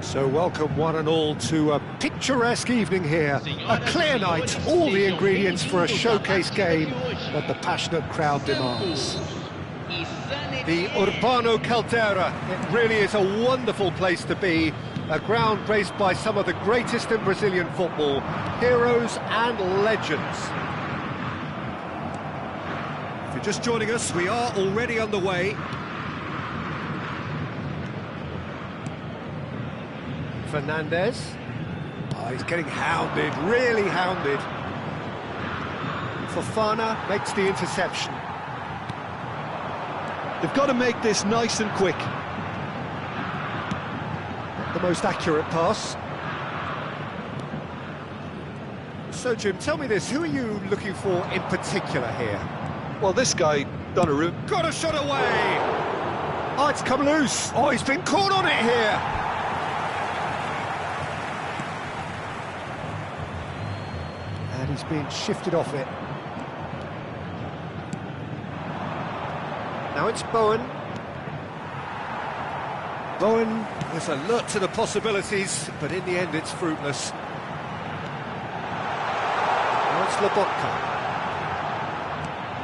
So welcome one and all to a picturesque evening here, a clear night, all the ingredients for a showcase game that the passionate crowd demands. The Urbano Caldeira, it really is a wonderful place to be, a ground graced by some of the greatest in Brazilian football, heroes and legends. If you're just joining us, we are already underway. Fernandes. Oh, he's getting hounded, really hounded. Fofana makes the interception. They've got to make this nice and quick. Not the most accurate pass. So, Jim, tell me this, who are you looking for in particular here? Well, this guy, Donnarumma. Got a shot away! Oh, it's come loose! Oh, he's been caught on it here! And he's being shifted off it. Now it's Bowen. Bowen is alert to the possibilities, but in the end it's fruitless. Now it's Lobotka.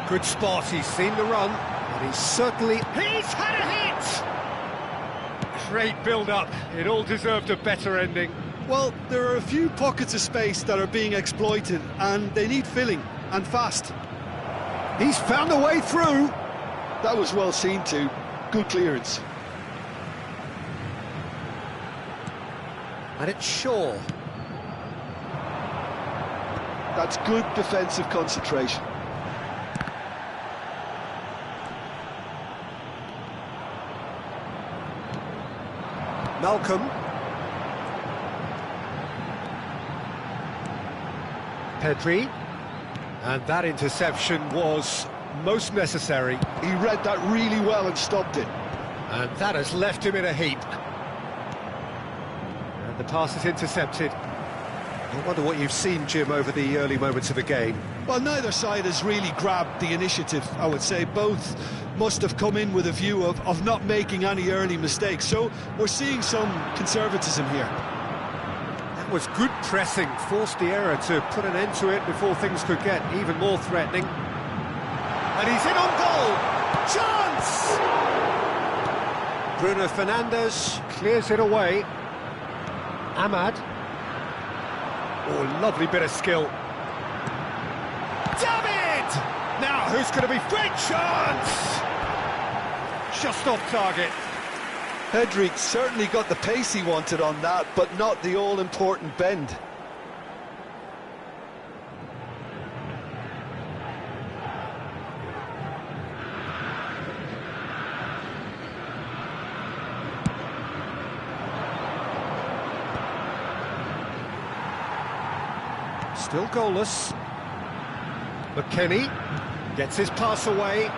Good spot, he's seen the run, and he's certainly... He's had a hit! Great build-up, it all deserved a better ending. Well, there are a few pockets of space that are being exploited, and they need filling, and fast. He's found a way through! That was well seen too. Good clearance. And it's Shaw. That's good defensive concentration. Malcolm. Pedri. And that interception was most necessary. He read that really well and stopped it. And that has left him in a heap. And the pass is intercepted. I wonder what you've seen, Jim, over the early moments of the game. Well, neither side has really grabbed the initiative, I would say. Both must have come in with a view of not making any early mistakes. So we're seeing some conservatism here. That was good pressing, forced the error to put an end to it before things could get even more threatening. And he's in on goal! Chance! Bruno Fernandes clears it away. Ahmad. Oh, lovely bit of skill. David! Now, who's going to be... Great chance! Just off target. Pedri certainly got the pace he wanted on that, but not the all-important bend. Still goalless. McKennie gets his pass away.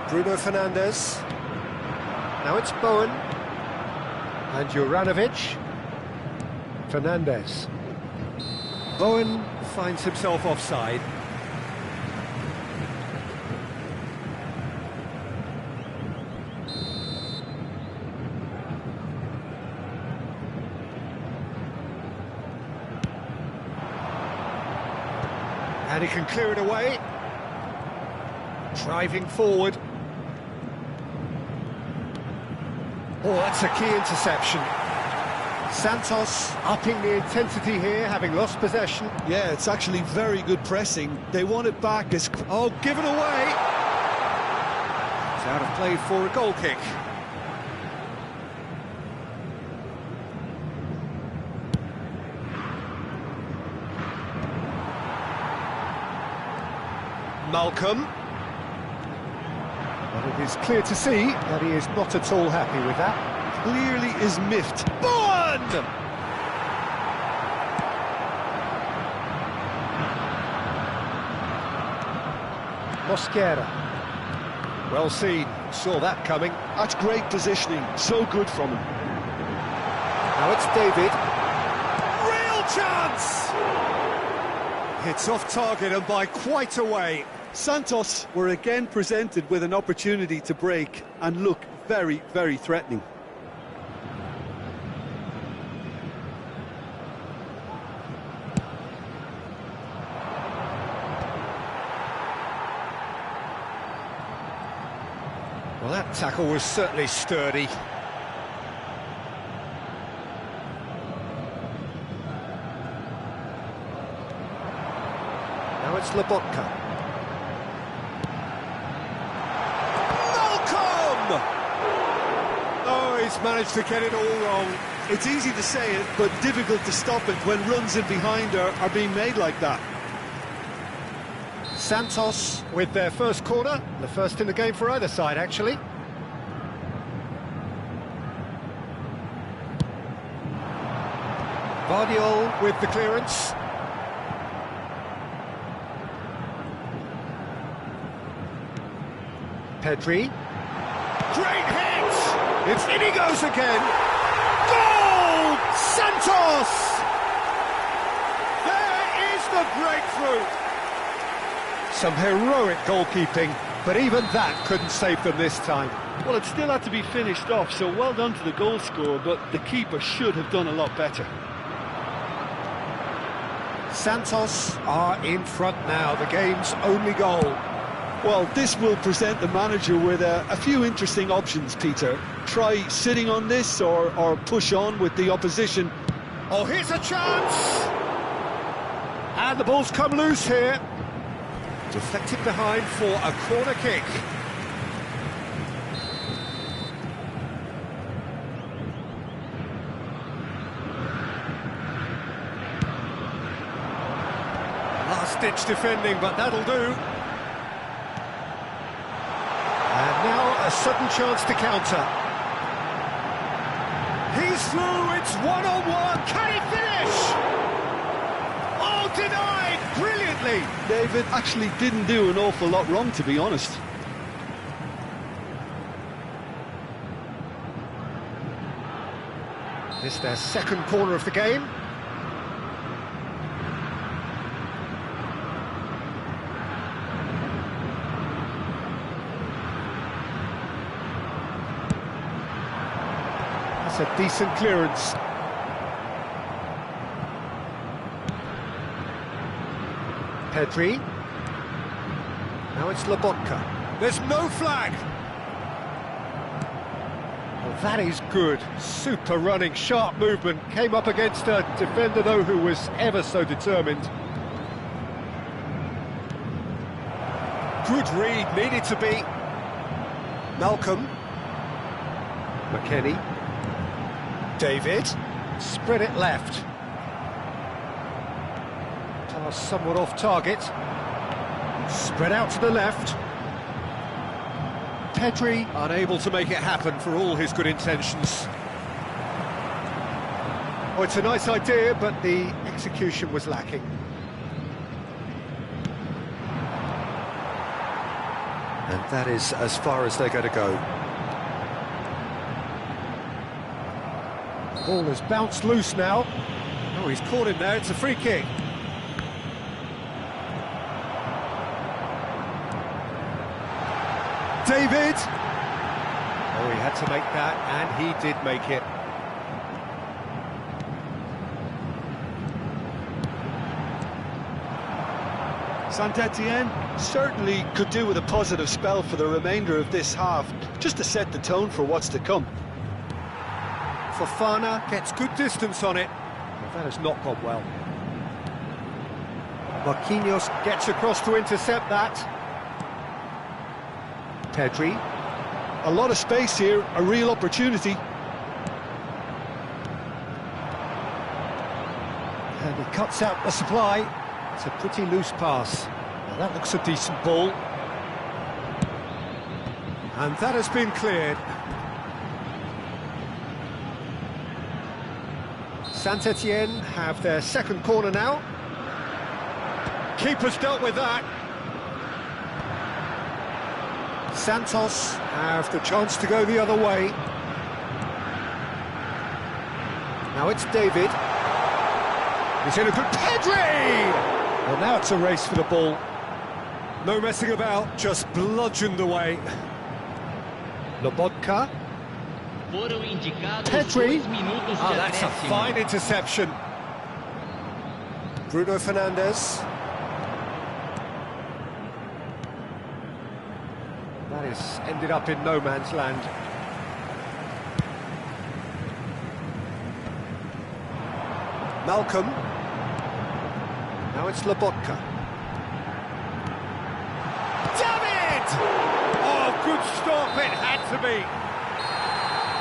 Bruno Fernandes. Now it's Bowen. And Juranovic. Fernandes. Bowen finds himself offside. And he can clear it away. Driving forward. Oh, that's a key interception. Santos upping the intensity here, having lost possession. Yeah, it's actually very good pressing. They want it back as... Oh, given away! It's out of play for a goal kick. Malcolm. But it is clear to see that he is not at all happy with that. Clearly is miffed. Bowen! Mosquera. Well seen, saw that coming. That's great positioning, so good from him. Now it's David. Real chance! It's off target and by quite a way. Santos were again presented with an opportunity to break and look very, very threatening. Well, that tackle was certainly sturdy. Now it's Lobotka. Malcolm! Oh, he's managed to get it all wrong. It's easy to say it, but difficult to stop it when runs in behind are being made like that. Santos with their first corner, the first in the game for either side, actually. Vardiol with the clearance. Pedri. Great hit! It's in he goes again! Goal! Santos! There is the breakthrough! Some heroic goalkeeping, but even that couldn't save them this time. Well, it still had to be finished off, so well done to the goal scorer, but the keeper should have done a lot better. Santos are in front now, the game's only goal. Well, this will present the manager with a few interesting options, Peter. Try sitting on this or push on with the opposition. Oh, here's a chance! And the ball's come loose here. Deflected behind for a corner kick. Last-ditch defending, but that'll do. And now a sudden chance to counter. He's through, it's one-on-one, can he finish? Oh, denied, brilliantly! David actually didn't do an awful lot wrong, to be honest. This is their second corner of the game. That's a decent clearance. Pedri. Now it's Lobotka. There's no flag! Well, that is good. Super running, sharp movement. Came up against a defender, though, who was ever so determined. Good read, needed to be. Malcolm. McKennie. David. Spread it left. Pass somewhat off target. Spread out to the left. Pedri unable to make it happen for all his good intentions. Oh, it's a nice idea, but the execution was lacking. And that is as far as they're going to go. The ball has bounced loose now. Oh, he's caught him there, it's a free kick. David! Oh, he had to make that, and he did make it. Saint-Etienne certainly could do with a positive spell for the remainder of this half, just to set the tone for what's to come. Fofana gets good distance on it, but that has not gone well. Marquinhos gets across to intercept that. Pedri. A lot of space here, a real opportunity. And he cuts out the supply. It's a pretty loose pass. Now that looks a decent ball. And that has been cleared. Saint-Etienne have their second corner now. Keeper's dealt with that. Santos have the chance to go the other way. Now it's David. He's in a good... Pedri! Well, now it's a race for the ball. No messing about, just bludgeoned away. Lobotka. Pedri. Oh, that's a fine interception. Bruno Fernandes. That That is ended up in no man's land. Malcolm. Now it's Lobotka. David! Oh, good stop, it had to be.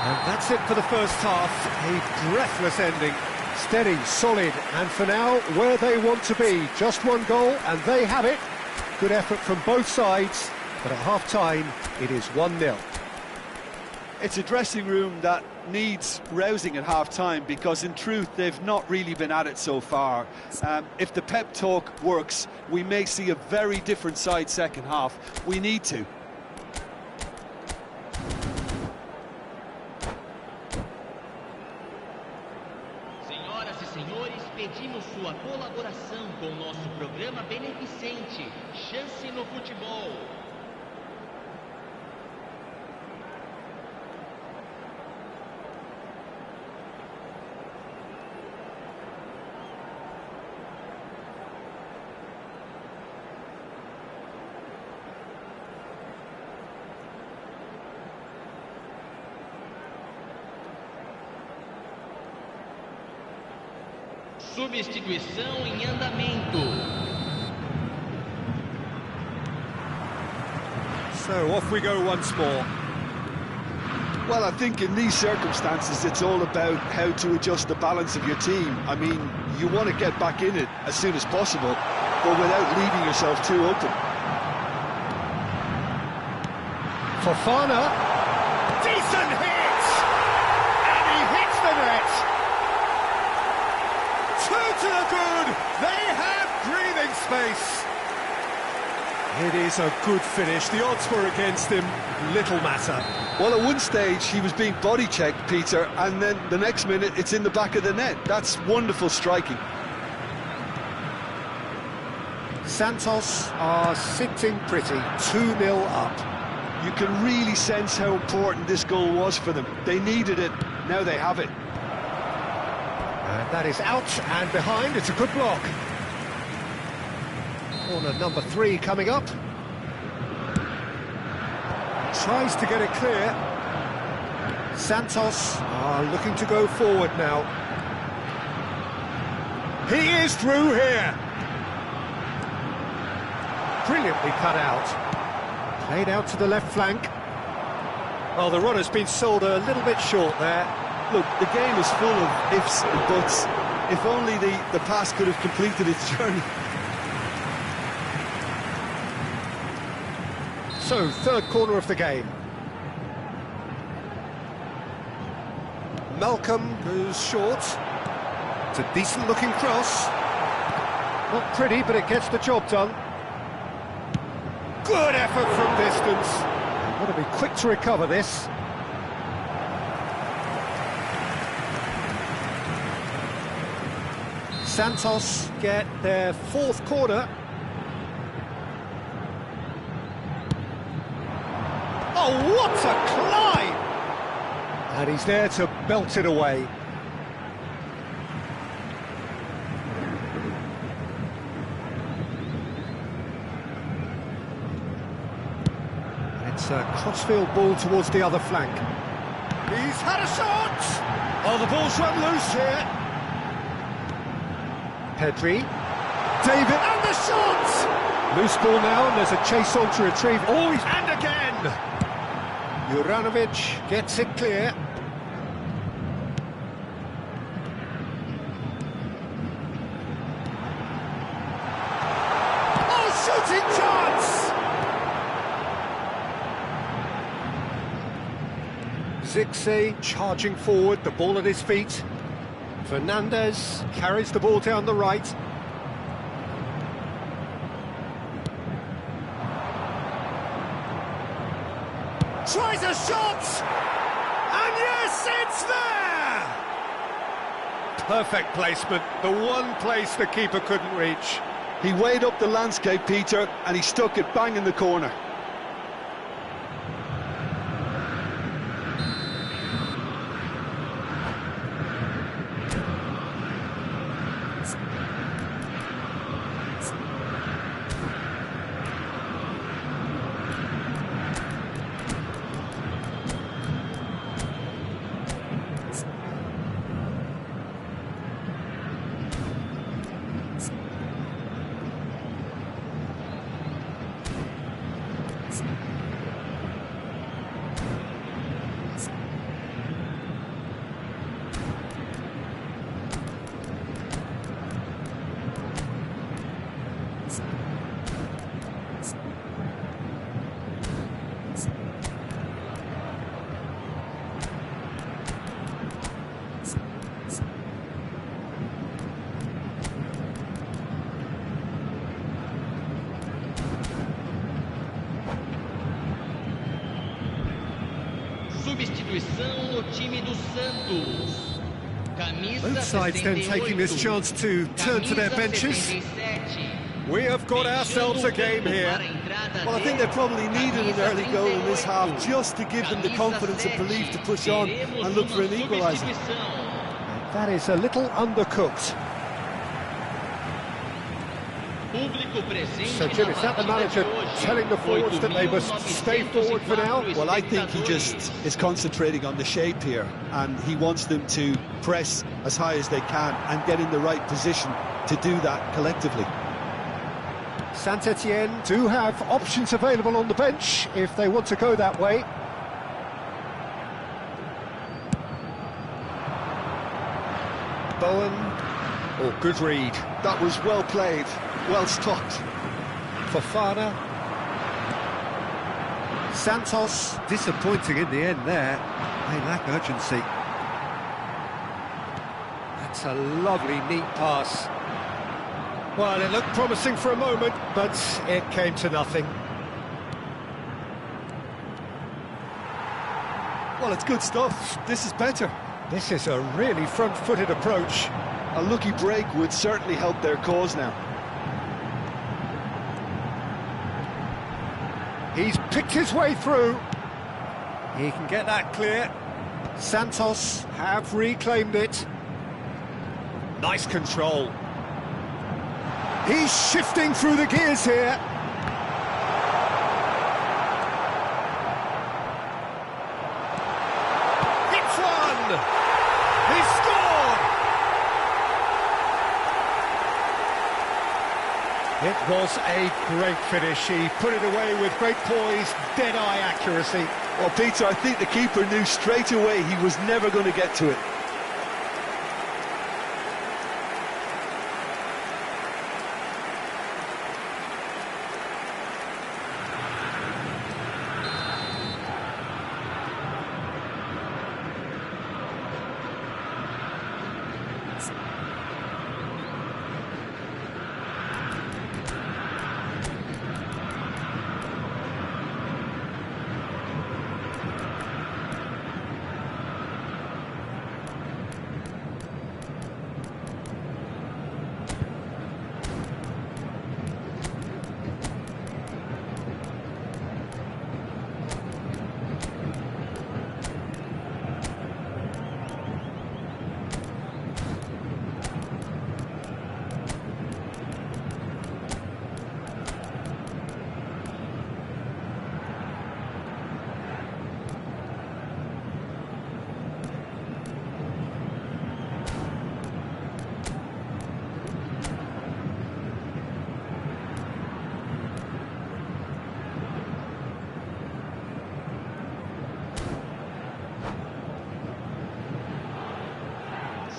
And that's it for the first half. A breathless ending. Steady, solid, and for now, where they want to be. Just one goal, and they have it. Good effort from both sides, but at half-time, it is 1-0. It's a dressing room that needs rousing at half-time because, in truth, they've not really been at it so far. If the pep talk works, we may see a very different side second half. We need to. Senhoras e senhores, pedimos sua colaboração com o nosso programa beneficente Chance no Futebol. Substituição em andamento. So off we go once more. Well, I think in these circumstances, it's all about how to adjust the balance of your team. I mean, you want to get back in it as soon as possible, but without leaving yourself too open. Fofana. Decent hit! And he hits the net! Two to the good! They have breathing space! It is a good finish. The odds were against him. Little matter. Well, at one stage, he was being body-checked, Peter, and then the next minute, it's in the back of the net. That's wonderful striking. Santos are sitting pretty, 2-0 up. You can really sense how important this goal was for them. They needed it, now they have it. And that is out and behind. It's a good block. Corner number 3 coming up. Tries to get it clear. Santos are looking to go forward now. He is through here. Brilliantly cut out. Played out to the left flank. Well, the run has been sold a little bit short there. Look, the game is full of ifs and buts. If only the pass could have completed its journey. So, third corner of the game. Malcolm goes short. It's a decent-looking cross. Not pretty, but it gets the job done. Good effort from distance. Got to be quick to recover this. Santos get their fourth corner. Oh, what a climb! And he's there to belt it away. It's a crossfield ball towards the other flank. He's had a shot! Oh, the ball's run loose here. Pedri. David, and the shot! Loose ball now, and there's a chase on to retrieve. Oh, and again! Juranovic gets it clear. Oh, shooting chance! Zirkzee charging forward, the ball at his feet. Fernandez carries the ball down the right. Tries a shot! And yes, it's there! Perfect placement, the one place the keeper couldn't reach. He weighed up the landscape, Peter, and he stuck it bang in the corner. Substituição no time do Santos. Both sides then taking this chance to turn to their benches. We have got ourselves a game here. Well, I think they probably needed an early goal in this half just to give them the confidence and belief to push on and look for an equaliser. That is a little undercooked. So, Jim, is that the manager telling the forwards that they must stay forward for now? Well, I think he just is concentrating on the shape here, and he wants them to press as high as they can and get in the right position to do that collectively. Saint-Etienne do have options available on the bench if they want to go that way. Bowen. Oh, good read. That was well played, well stopped. Fofana. Santos. Disappointing in the end there. They lack urgency. That's a lovely, neat pass. Well, it looked promising for a moment, but it came to nothing. Well, it's good stuff. This is better. This is a really front-footed approach. A lucky break would certainly help their cause now. He's picked his way through. He can get that clear. Santos have reclaimed it. Nice control. He's shifting through the gears here. Hits one! He scored! It was a great finish. He put it away with great poise, dead-eye accuracy. Well, Peter, I think the keeper knew straight away he was never going to get to it.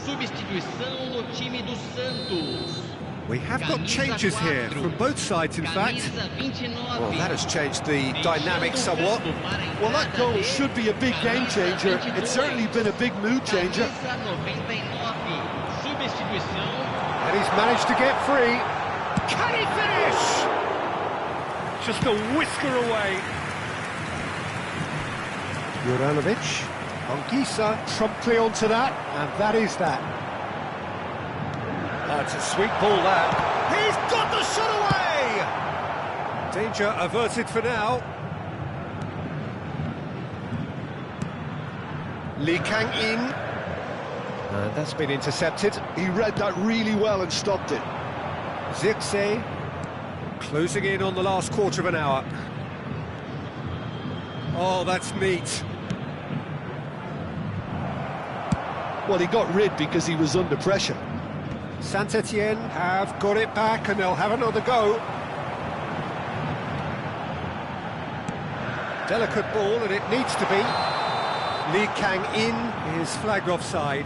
Substituição no time do Santos. We have got changes here from both sides, in fact. Well, that has changed the dynamic somewhat. Well, that goal should be a big game changer. It's certainly been a big mood changer. And he's managed to get free. Can he finish? Just a whisker away. Juranovic. Anguissa promptly onto that, and that is that. That's a sweet ball, that. He's got the shot away! Danger averted for now. Lee Kang-in. And that's been intercepted. He read that really well and stopped it. Zirkzee closing in on the last quarter of an hour. Oh, that's neat. Well, he got rid because he was under pressure. Saint-Etienne have got it back and they'll have another go. Delicate ball, and it needs to be. Lee Kang-in is flagged offside.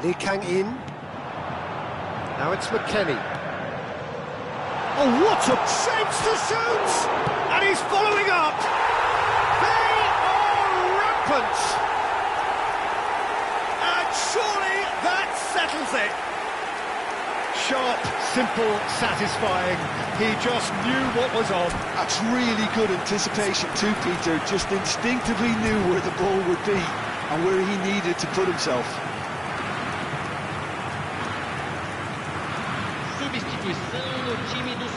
Lee Kang-in. Now it's McKennie. Oh, what a shapes to shoot! And he's following up! They are rampant! And surely that settles it! Sharp, simple, satisfying. He just knew what was on. That's really good anticipation too, Peter. Just instinctively knew where the ball would be and where he needed to put himself. Substituição no time do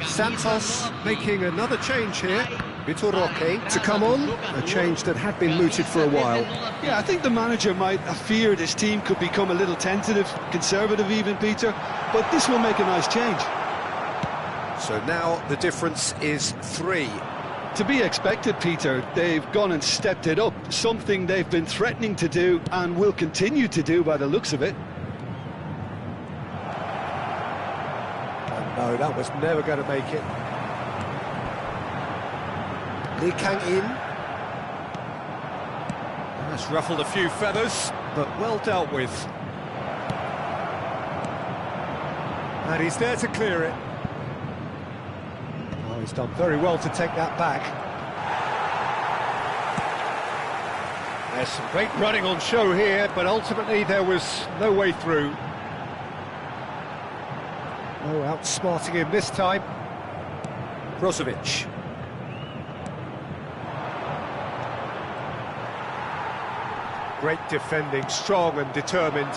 Santos. Santos making another change here. Vitor Roque to come on, a change that had been mooted for a while. Yeah, I think the manager might have feared his team could become a little tentative, conservative even, Peter, but this will make a nice change. So now the difference is 3. To be expected, Peter. They've gone and stepped it up, something they've been threatening to do and will continue to do by the looks of it. No, that was never going to make it. Lee Kang-in. That's ruffled a few feathers, but well dealt with. And he's there to clear it. Oh, he's done very well to take that back. There's some great running on show here, but ultimately there was no way through. Oh, outsmarting him this time. Brozovic. Great defending, strong and determined.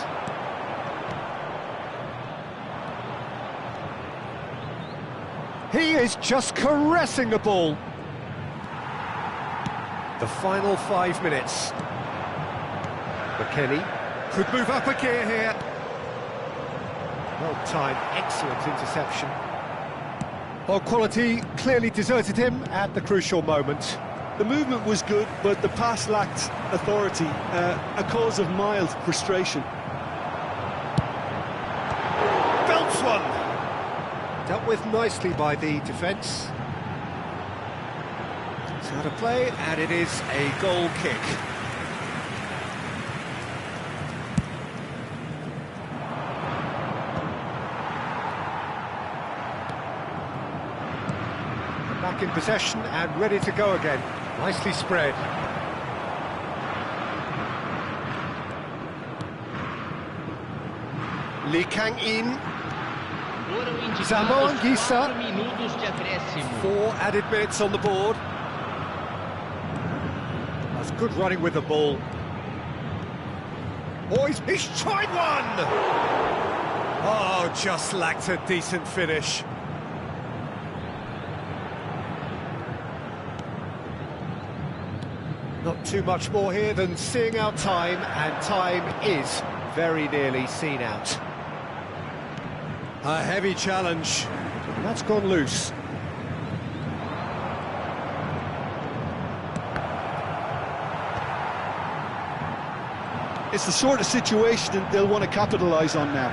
He is just caressing the ball. The final 5 minutes. McKennie could move up a gear here. Well-timed, excellent interception. Well, quality clearly deserted him at the crucial moment. The movement was good, but the pass lacked authority, a cause of mild frustration. Belts one! Dealt with nicely by the defence. It's out of play, and it is a goal kick. Back in possession and ready to go again. Nicely spread. Lee Kang-in. Zambo Anguissa. 4 added minutes on the board. That's good running with the ball. Oh, he's tried one! Oh, just lacked a decent finish. Not too much more here than seeing out time, and time is very nearly seen out. A heavy challenge. That's gone loose. It's the sort of situation that they'll want to capitalise on now.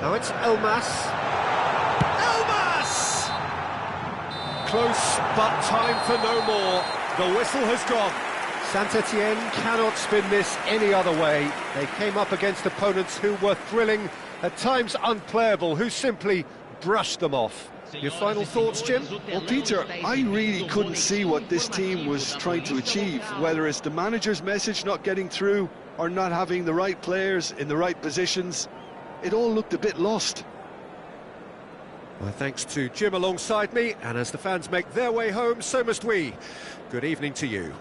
Now it's Elmas. Elmas! Close, but time for no more. The whistle has gone. Saint-Etienne cannot spin this any other way. They came up against opponents who were thrilling, at times unplayable, who simply brushed them off. Your final thoughts, Jim? Well, Peter, I really couldn't see what this team was trying to achieve, whether it's the manager's message not getting through or not having the right players in the right positions. It all looked a bit lost. Well, thanks to Jim alongside me, and as the fans make their way home, so must we. Good evening to you.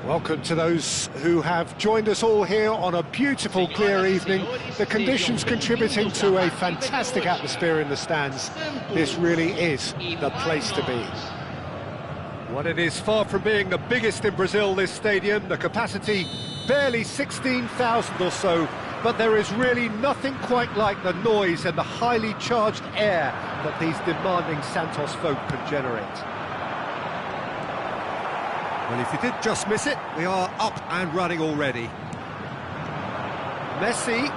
Welcome to those who have joined us all here on a beautiful, clear evening. The conditions contributing to a fantastic atmosphere in the stands. This really is the place to be. Well, it is far from being the biggest in Brazil, this stadium. The capacity barely 16,000 or so, but there is really nothing quite like the noise and the highly charged air that these demanding Santos folk can generate. Well, if you did just miss it, we are up and running already. Messi.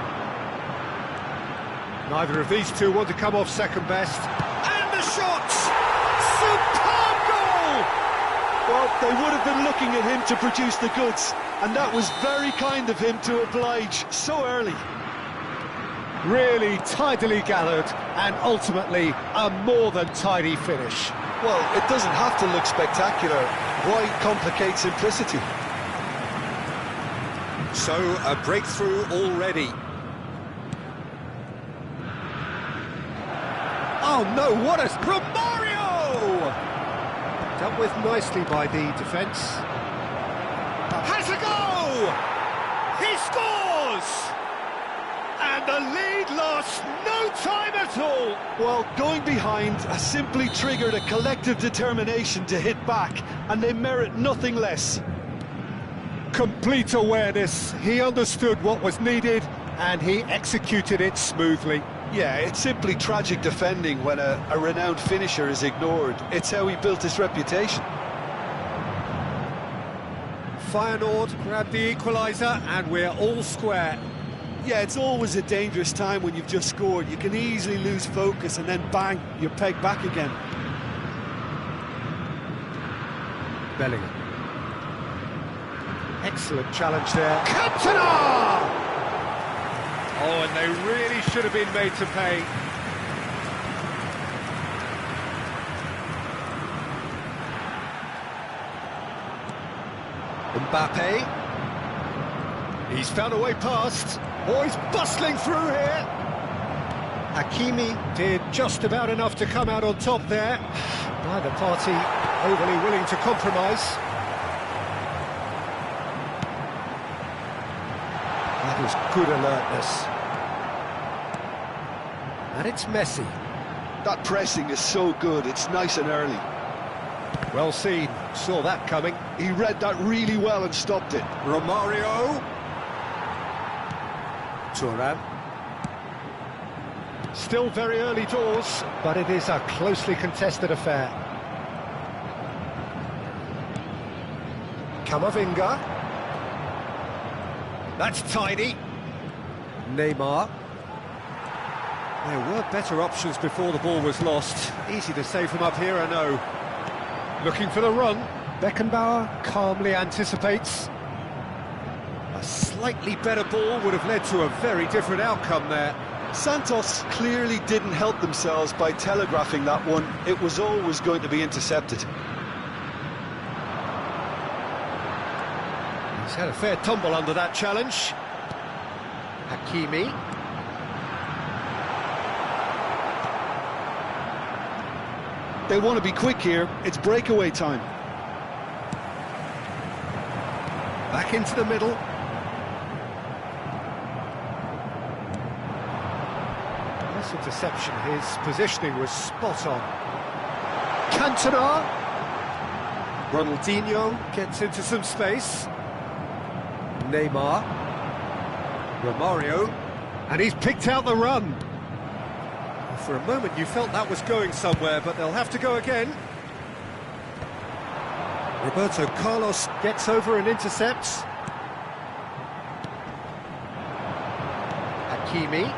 Neither of these two want to come off second best. And the shots! Superb goal! Well, they would have been looking at him to produce the goods, and that was very kind of him to oblige so early. Really tidily gathered, and ultimately a more than tidy finish. Well, it doesn't have to look spectacular. Why complicate simplicity? So, a breakthrough already. Oh no, what a... Romario! Dealt with nicely by the defence. Has a go! He scores! And the lead lasts no time at all! Well, going behind has simply triggered a collective determination to hit back, and they merit nothing less. Complete awareness, he understood what was needed, and he executed it smoothly. Yeah, it's simply tragic defending when a renowned finisher is ignored. It's how he built his reputation. Feyenoord grabbed the equaliser, and we're all square. Yeah, it's always a dangerous time when you've just scored. You can easily lose focus and then bang, you're pegged back again. Bellingham. Excellent challenge there. Cantona! Oh, and they really should have been made to pay. Mbappe. He's found a way past. Oh, he's bustling through here. Hakimi did just about enough to come out on top there. Neither party overly willing to compromise. That is good alertness. And it's Messi. That pressing is so good, it's nice and early. Well seen, saw that coming. He read that really well and stopped it. Romario. Thuram. Still very early doors, but it is a closely contested affair. Camavinga. That's tidy. Neymar. There were better options before the ball was lost. Easy to say from up here, I know. Looking for the run. Beckenbauer calmly anticipates. A slightly better ball would have led to a very different outcome there. Santos clearly didn't help themselves by telegraphing that one. It was always going to be intercepted. He's had a fair tumble under that challenge. Hakimi. They want to be quick here. It's breakaway time. Back into the middle. Nice interception. His positioning was spot on. Cantona. Ronaldinho gets into some space. Neymar. Romario. And he's picked out the run. For a moment you felt that was going somewhere, but they'll have to go again. Roberto Carlos gets over and intercepts. Hakimi.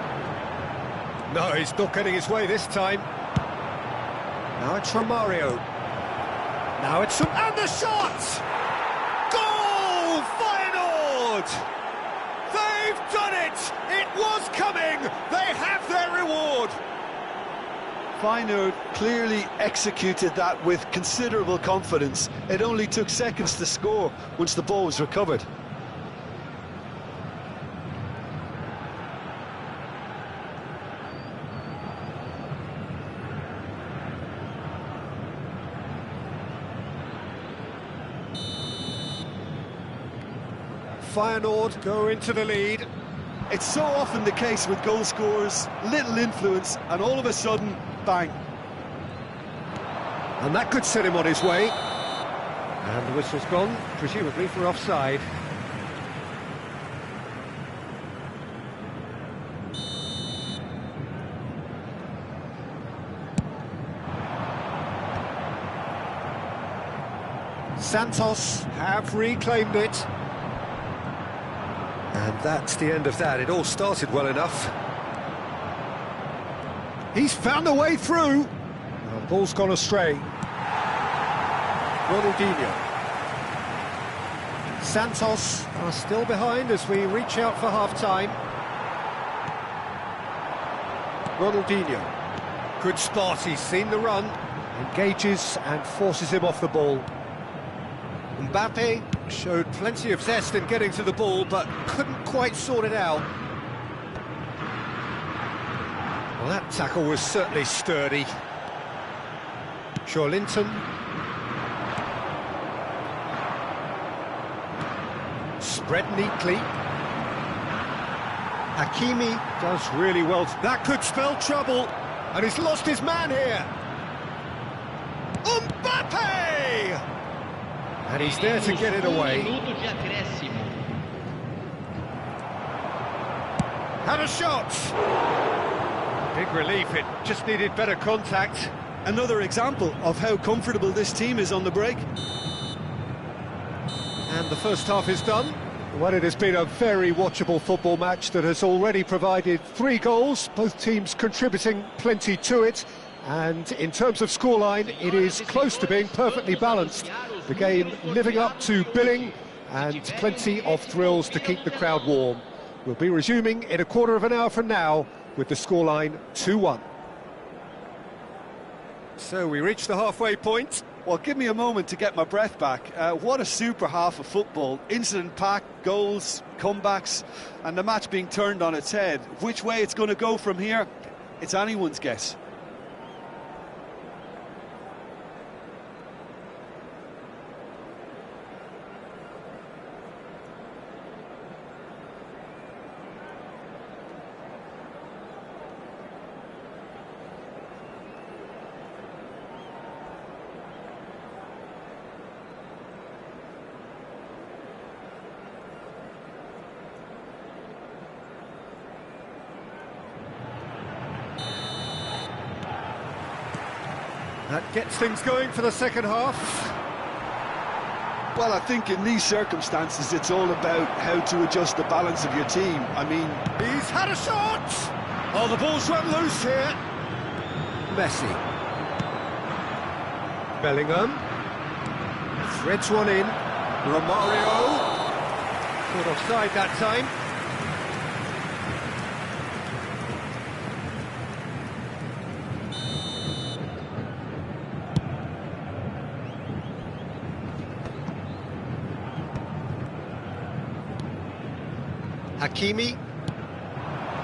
No, he's not getting his way this time. Now it's Romario. Now it's... And the shot! Goal! Feyenoord! They've done it! It was coming! They have their reward! Feyenoord clearly executed that with considerable confidence. It only took seconds to score once the ball was recovered. Feyenoord go into the lead. It's so often the case with goal scorers, little influence, and all of a sudden, bang. And that could set him on his way. And the whistle's gone, presumably for offside. Santos have reclaimed it. And that's the end of that. It all started well enough. He's found a way through. The ball's gone astray. Ronaldinho. Santos are still behind as we reach out for half-time. Ronaldinho. Good spot, he's seen the run. Engages and forces him off the ball. Mbappe showed plenty of zest in getting to the ball, but couldn't quite sort it out. Well, that tackle was certainly sturdy. Joelinton. Spread neatly. Hakimi does really well. That could spell trouble, and he's lost his man here. Mbappe! And he's there to get it away. Had a shot! Big relief, it just needed better contact. Another example of how comfortable this team is on the break. And the first half is done. Well, it has been a very watchable football match that has already provided 3 goals, both teams contributing plenty to it. And in terms of scoreline, it is close to being perfectly balanced. The game living up to billing and plenty of thrills to keep the crowd warm. We'll be resuming in a quarter of an hour from now with the scoreline 2-1. So we reach the halfway point. Well, give me a moment to get my breath back. What a super half of football. Incident-packed, goals, comebacks, and the match being turned on its head. Which way it's going to go from here, it's anyone's guess. That gets things going for the second half. Well, I think in these circumstances, it's all about how to adjust the balance of your team. I mean, He's had a shot! Oh, the ball's run loose here. Messi. Bellingham. Threads one in. Romario. Caught offside that time. Hakimi.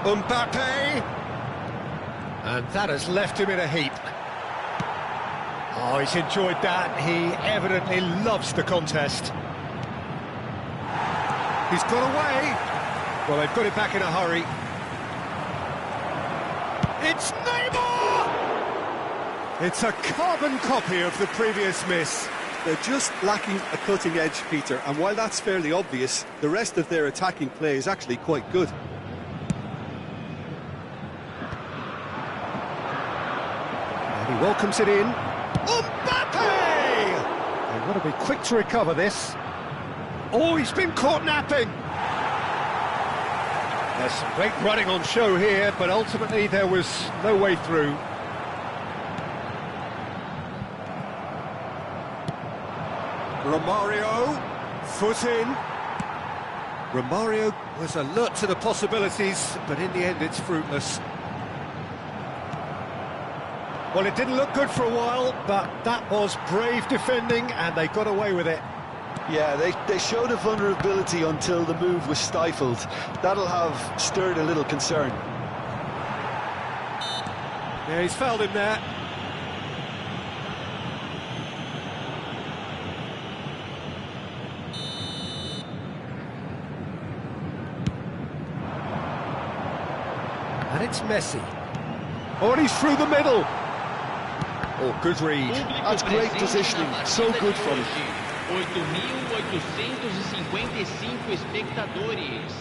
Mbappe. And that has left him in a heap. Oh, he's enjoyed that. He evidently loves the contest. He's got away. Well, they've got it back in a hurry. It's Neymar! It's a carbon copy of the previous miss. they're just lacking a cutting edge, Peter, and while that's fairly obvious, the rest of their attacking play is actually quite good. And he welcomes it in. Mbappe! They've got to be quick to recover this. Oh, he's been caught napping. There's some great running on show here, but ultimately there was no way through. Romario, foot in. Romario was alert to the possibilities, but in the end it's fruitless. Well, it didn't look good for a while, but that was brave defending, and they got away with it. Yeah, they showed a vulnerability until the move was stifled. That'll have stirred a little concern. Yeah, he's fouled him there. And it's Messi. Oh, and he's through the middle. Oh, good read. That's great positioning, so good from him. 8.855 espectadores.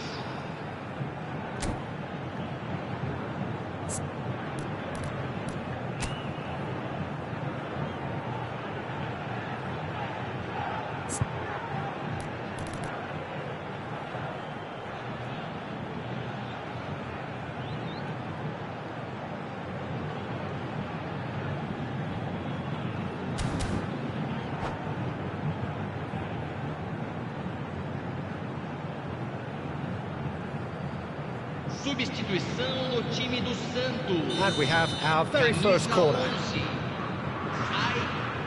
Substituição no time do Santos. And we have our very first corner. Sai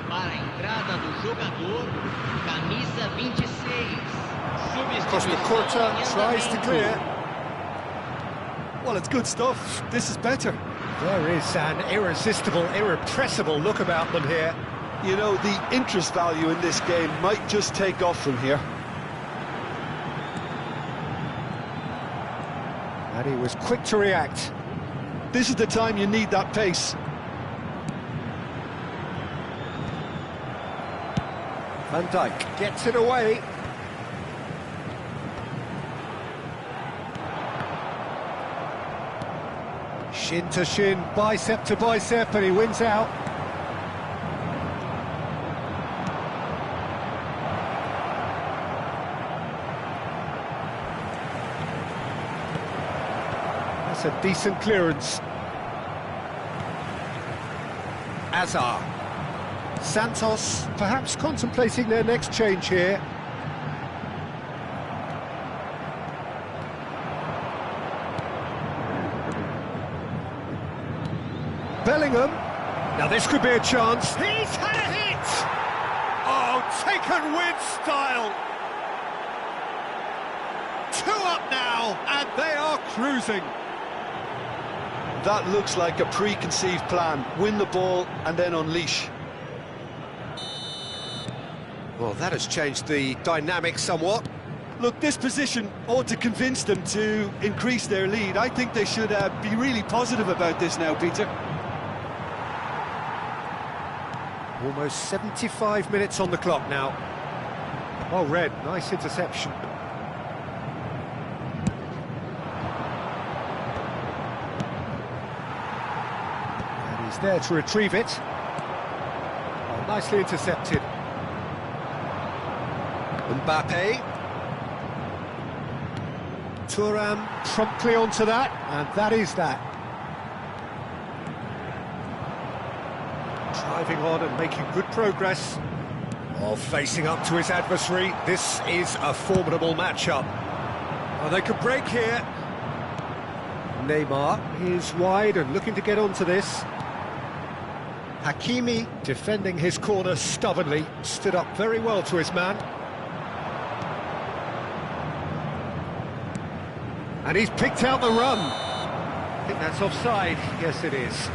para a entrada do jogador, camisa 26. Costa Curta tries to clear. Well, it's good stuff. This is better. There is an irresistible, irrepressible look about them here. You know, the interest value in this game might just take off from here. And he was quick to react. This is the time you need that pace. Van Dijk gets it away. Shin to shin, bicep to bicep, and he wins out. That's a decent clearance. Azar. Santos perhaps contemplating their next change here. Bellingham. Now this could be a chance. He's had a hit! Oh, taken with style. 2 up now, and they are cruising. That looks like a preconceived plan. Win the ball and then unleash. Well, that has changed the dynamic somewhat. Look, this position ought to convince them to increase their lead. I think they should be really positive about this now, Peter. Almost 75 minutes on the clock now. Well read, nice interception. And he's there to retrieve it. Oh, nicely intercepted. Mbappe. Thuram promptly onto that, and that is that. Driving on and making good progress. Oh, facing up to his adversary. This is a formidable matchup. Oh, they could break here. Neymar is wide and looking to get onto this. Hakimi defending his corner stubbornly. Stood up very well to his man. And he's picked out the run. I think that's offside. Yes, it is.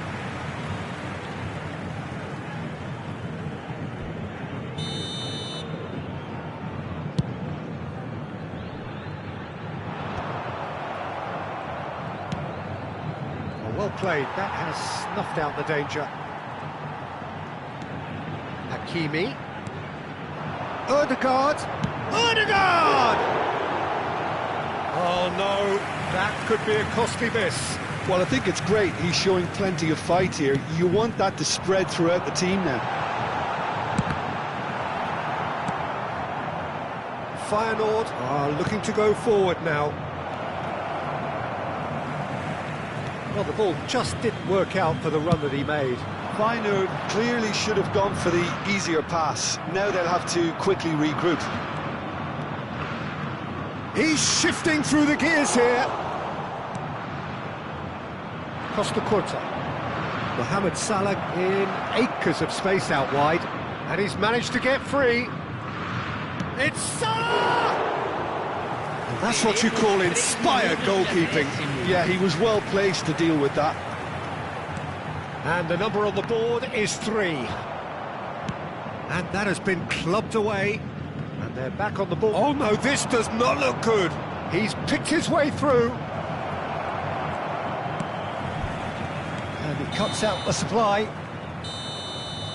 Well played, that has snuffed out the danger. Hakimi. Ødegaard! Oh no, that could be a costly miss. Well, I think it's great. He's showing plenty of fight here. You want that to spread throughout the team now. Feyenoord are looking to go forward now. Well, the ball just didn't work out for the run that he made. Feyenoord clearly should have gone for the easier pass. Now they'll have to quickly regroup. He's shifting through the gears here. Costa Curta. Mohamed Salah in acres of space out wide. And he's managed to get free. It's Salah! And that's what you call inspired goalkeeping. Yeah, he was well placed to deal with that. And the number on the board is 3. And that has been clubbed away. And they're back on the ball. Oh no, this does not look good. He's picked his way through. And he cuts out the supply.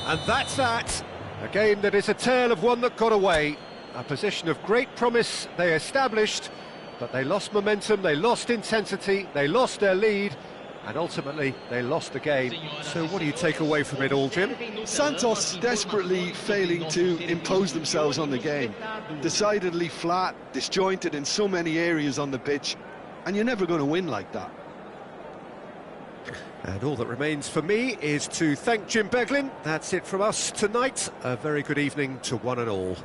And that's that. A game that is a tale of one that got away. A position of great promise they established, but they lost momentum, they lost intensity, they lost their lead, and ultimately they lost the game. So what do you take away from it all, Jim? Santos desperately failing to impose themselves on the game. Decidedly flat, disjointed in so many areas on the pitch, and you're never going to win like that. And all that remains for me is to thank Jim Beglin. That's it from us tonight. A very good evening to one and all.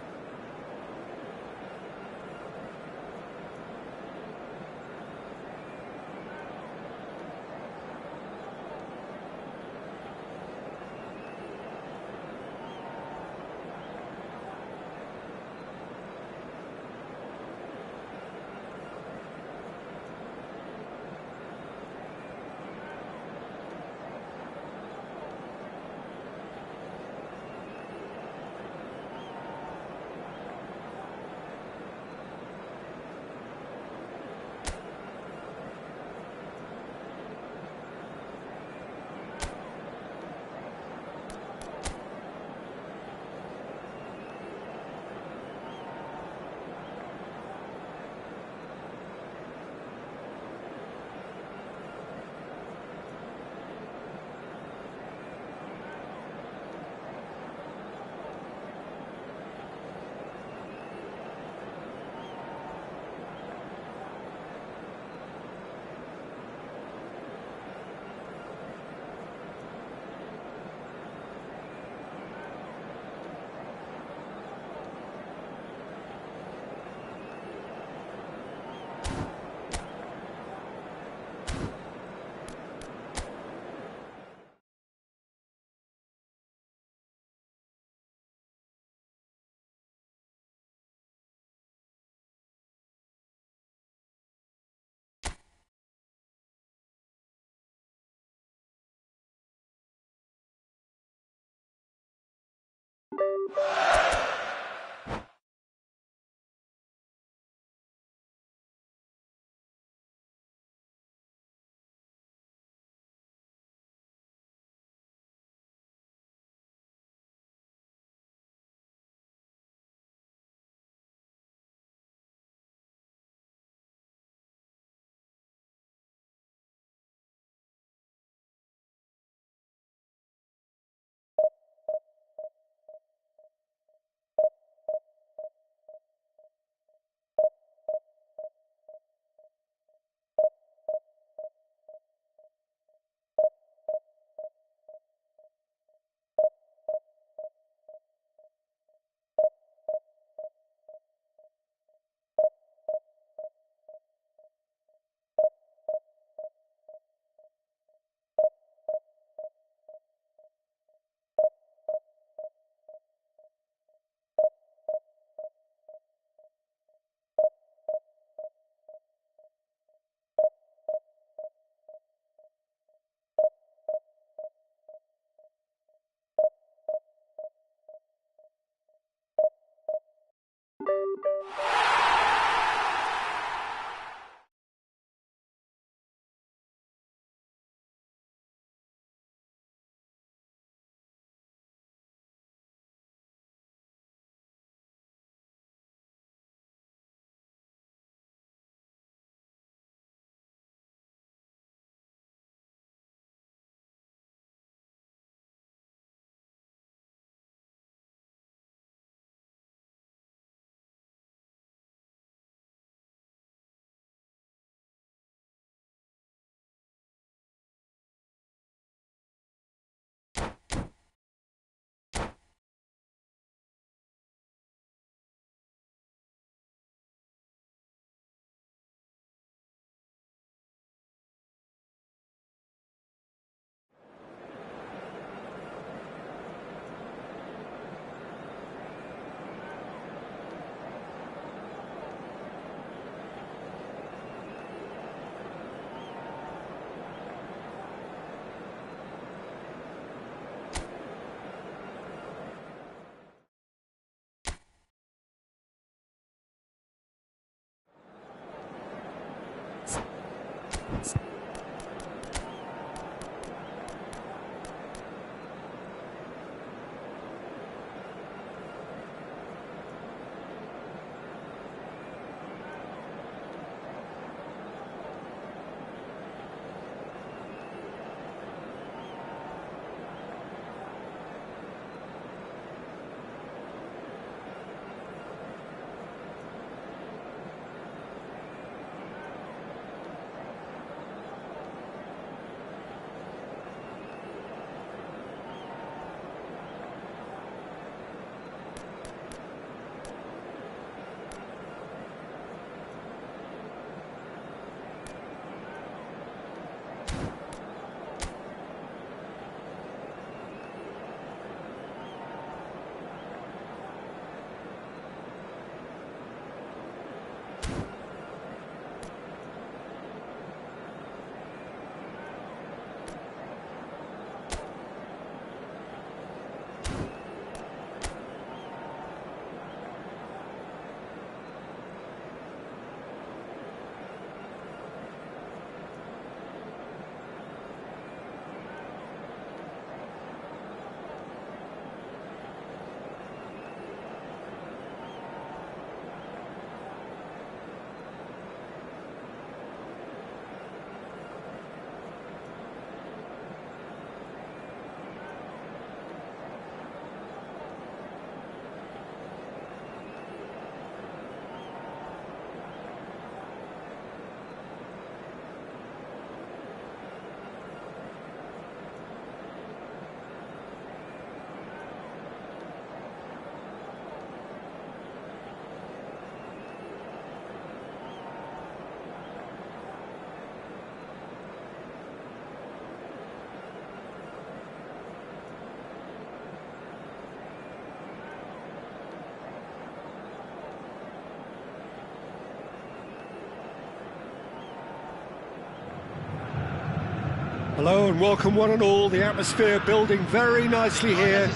Hello and welcome one and all. The atmosphere building very nicely here.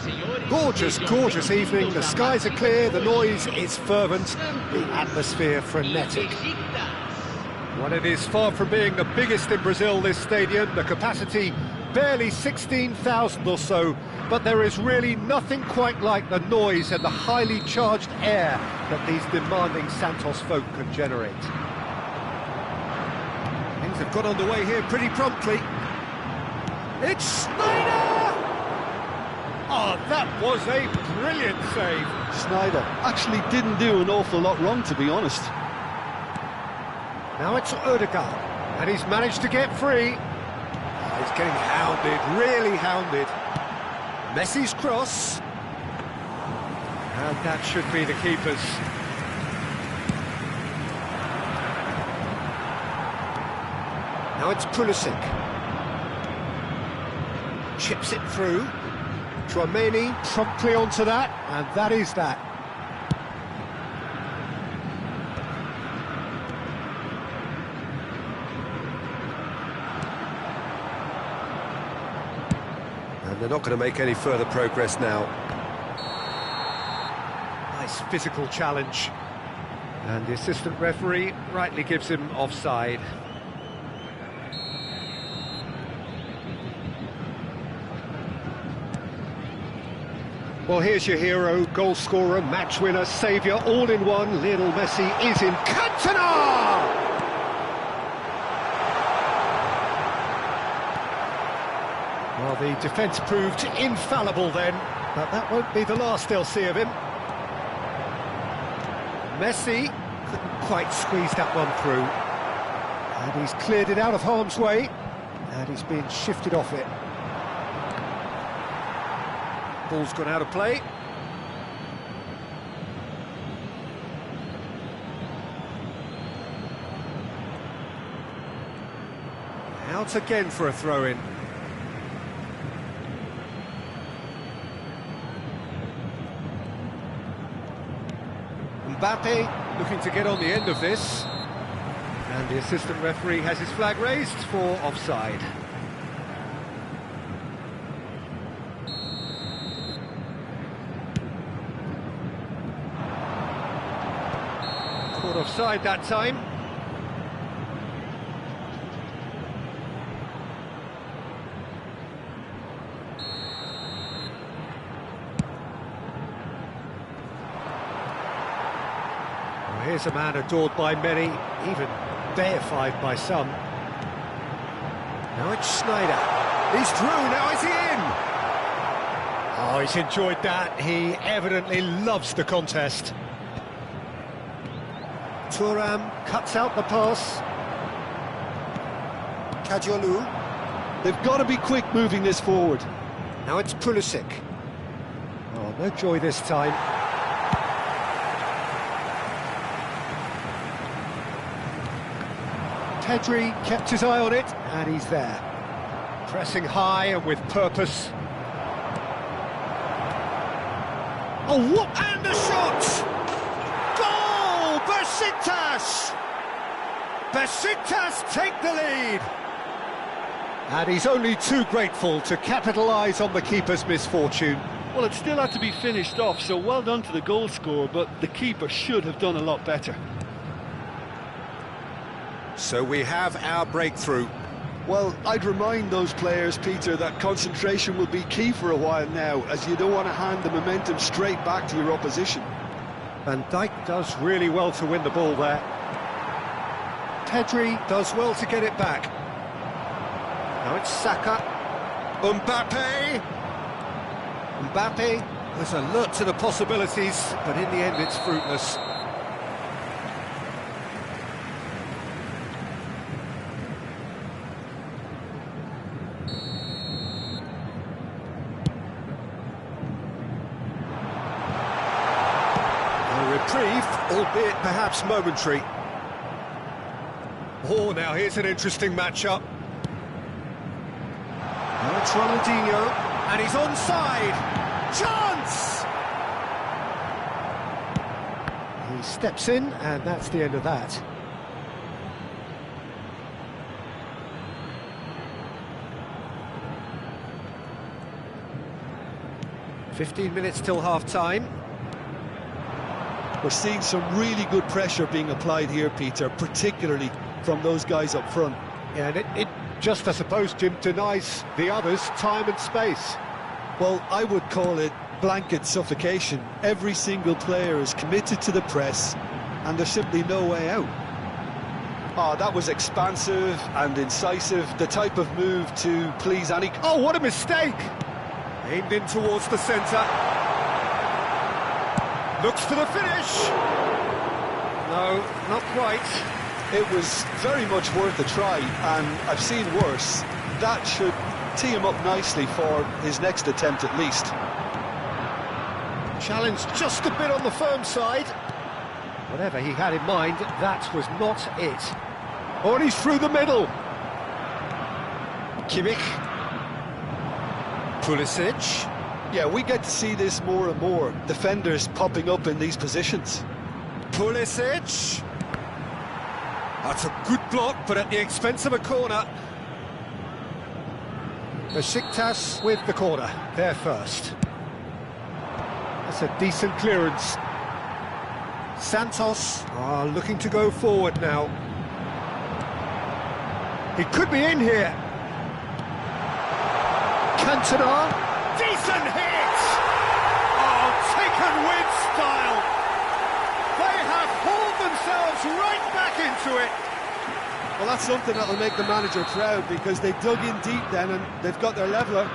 Gorgeous, gorgeous evening. The skies are clear, the noise is fervent, the atmosphere frenetic. Well, it is far from being the biggest in Brazil, this stadium. The capacity barely 16,000 or so, but there is really nothing quite like the noise and the highly charged air that these demanding Santos folk can generate. Things have got underway here pretty promptly. It's Sneijder! Oh, that was a brilliant save. Sneijder actually didn't do an awful lot wrong, to be honest. Now it's Ødegaard, and he's managed to get free. Oh, he's getting hounded, really hounded. Messi's cross. And that should be the keeper's. Now it's Pulisic. Chips it through. Tchouaméni promptly onto that, and that is that. And they're not going to make any further progress now. Nice physical challenge. And the assistant referee rightly gives him offside. Well, here's your hero, goal scorer, match winner, saviour, all in one. Lionel Messi is in Cantona! Well, the defence proved infallible then, but that won't be the last they'll see of him. Messi couldn't quite squeeze that one through. And he's cleared it out of harm's way, and he's been shifted off it. Ball's gone out of play. Out again for a throw-in. Mbappe looking to get on the end of this. And the assistant referee has his flag raised for offside. Caught offside that time. Well, here's a man adored by many, even deified by some. Now it's Sneijder. He's through, now is he in? Oh, he's enjoyed that. He evidently loves the contest. Thuram cuts out the pass. Kadiolu. They've got to be quick moving this forward. Now it's Pulisic. Oh, no joy this time. Pedri kept his eye on it, and he's there. Pressing high and with purpose. Oh, what? And the shot! Besiktas! Besiktas take the lead! And he's only too grateful to capitalise on the keeper's misfortune. Well, it still had to be finished off, so well done to the goal scorer, but the keeper should have done a lot better. So we have our breakthrough. Well, I'd remind those players, Peter, that concentration will be key for a while now, as you don't want to hand the momentum straight back to your opposition. Van Dijk does really well to win the ball there. Pedri does well to get it back. Now it's Saka. Mbappe! Mbappe was alert to the possibilities, but in the end it's fruitless. Reprieve, albeit perhaps momentary. Oh, now here's an interesting matchup. Now it's Ronaldinho, and he's onside. Chance! He steps in, and that's the end of that. 15 minutes till half-time. We're seeing some really good pressure being applied here, Peter, particularly from those guys up front. Yeah, and it just, I suppose, Jim, denies the others time and space. Well, I would call it blanket suffocation. Every single player is committed to the press, and there's simply no way out. Oh, that was expansive and incisive, the type of move to please any... Oh, what a mistake! Aimed in towards the centre. Looks for the finish. No, not quite. It was very much worth a try, and I've seen worse. That should tee him up nicely for his next attempt at least. Challenge just a bit on the firm side. Whatever he had in mind, that was not it. Oh, and he's through the middle. Kimmich. Pulisic. Yeah, we get to see this more and more. Defenders popping up in these positions. Pulisic. That's a good block, but at the expense of a corner. Besiktas with the corner, there first. That's a decent clearance. Santos are looking to go forward now. He could be in here. Cantona, decent hit! Oh, taken with style. They have hauled themselves right back into it. Well, that's something that'll make the manager proud, because they dug in deep then and they've got their leveller.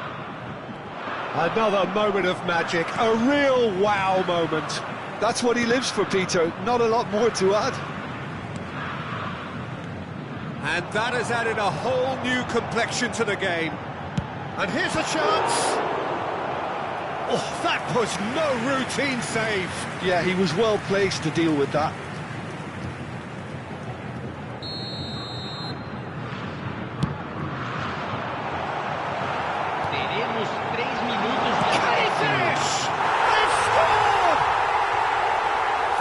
Another moment of magic, a real wow moment. That's what he lives for, Peter. Not a lot more to add. And that has added a whole new complexion to the game. And here's a chance. Oh, that was no routine save. Yeah, he was well placed to deal with that. Teremos 3 minutos de Finish! They've scored!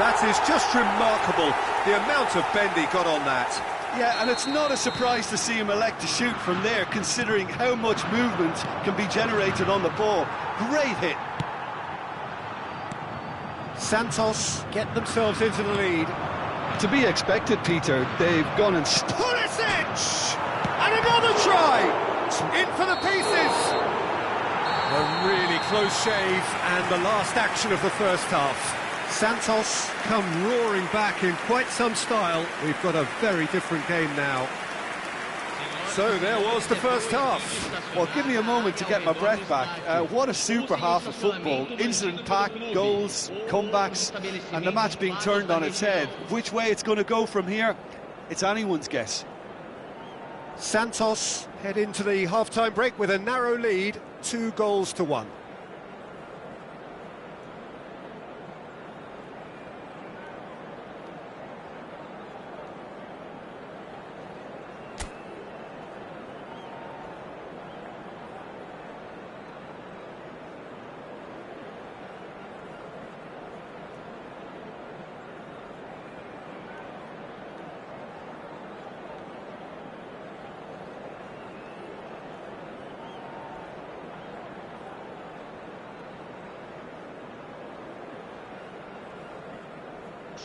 That is just remarkable, the amount of bend he got on that. Yeah, and it's not a surprise to see him elect to shoot from there, considering how much movement can be generated on the ball. Great hit. Santos get themselves into the lead. To be expected, Peter. They've gone and... Pulisic! And another try! In for the pieces! A really close shave, and the last action of the first half. Santos come roaring back in quite some style. We've got a very different game now. So there was the first half. Well, give me a moment to get my breath back. What a super half of football. Incident-packed, goals, comebacks, and the match being turned on its head. Which way it's going to go from here, it's anyone's guess. Santos head into the half-time break with a narrow lead, 2-1.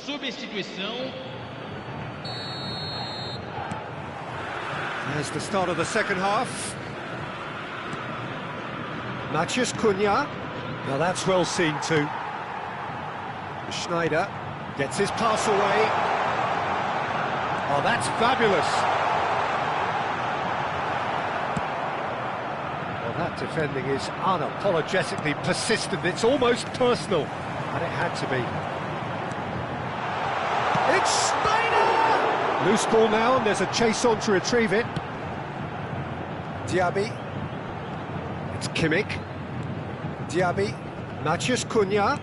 Substituição. There's the start of the second half. Matheus Cunha. Now that's well seen too. Schneider gets his pass away. Oh, that's fabulous. Well, that defending is unapologetically persistent. It's almost personal, and it had to be. It's Schneider! Loose ball now, and there's a chase on to retrieve it. Diaby. It's Kimmich. Diaby. Matheus Cunha.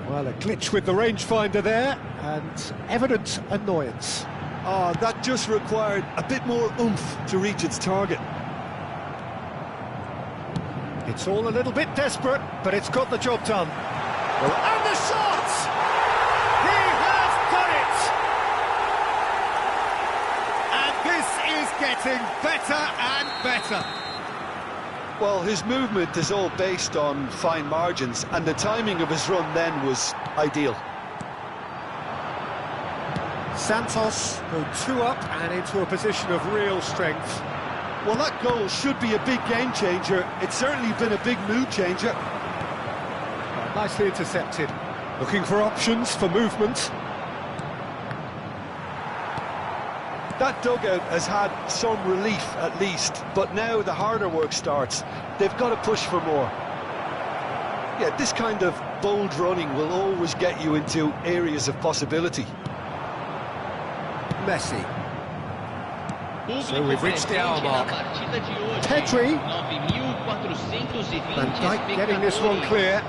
Well, a glitch with the rangefinder there, and evident annoyance. Oh, that just required a bit more oomph to reach its target. It's all a little bit desperate, but it's got the job done. Well, and the shot! He has done it! And this is getting better and better. Well, his movement is all based on fine margins, and the timing of his run then was ideal. Santos go 2 up and into a position of real strength. Well, that goal should be a big game changer. It's certainly been a big mood changer. Nicely intercepted. Looking for options for movement. That dugout has had some relief at least, but now the harder work starts. They've got to push for more. Yeah, this kind of bold running will always get you into areas of possibility. Messi. So we've reached the hour mark. Pedri. Van Dijk getting this one clear.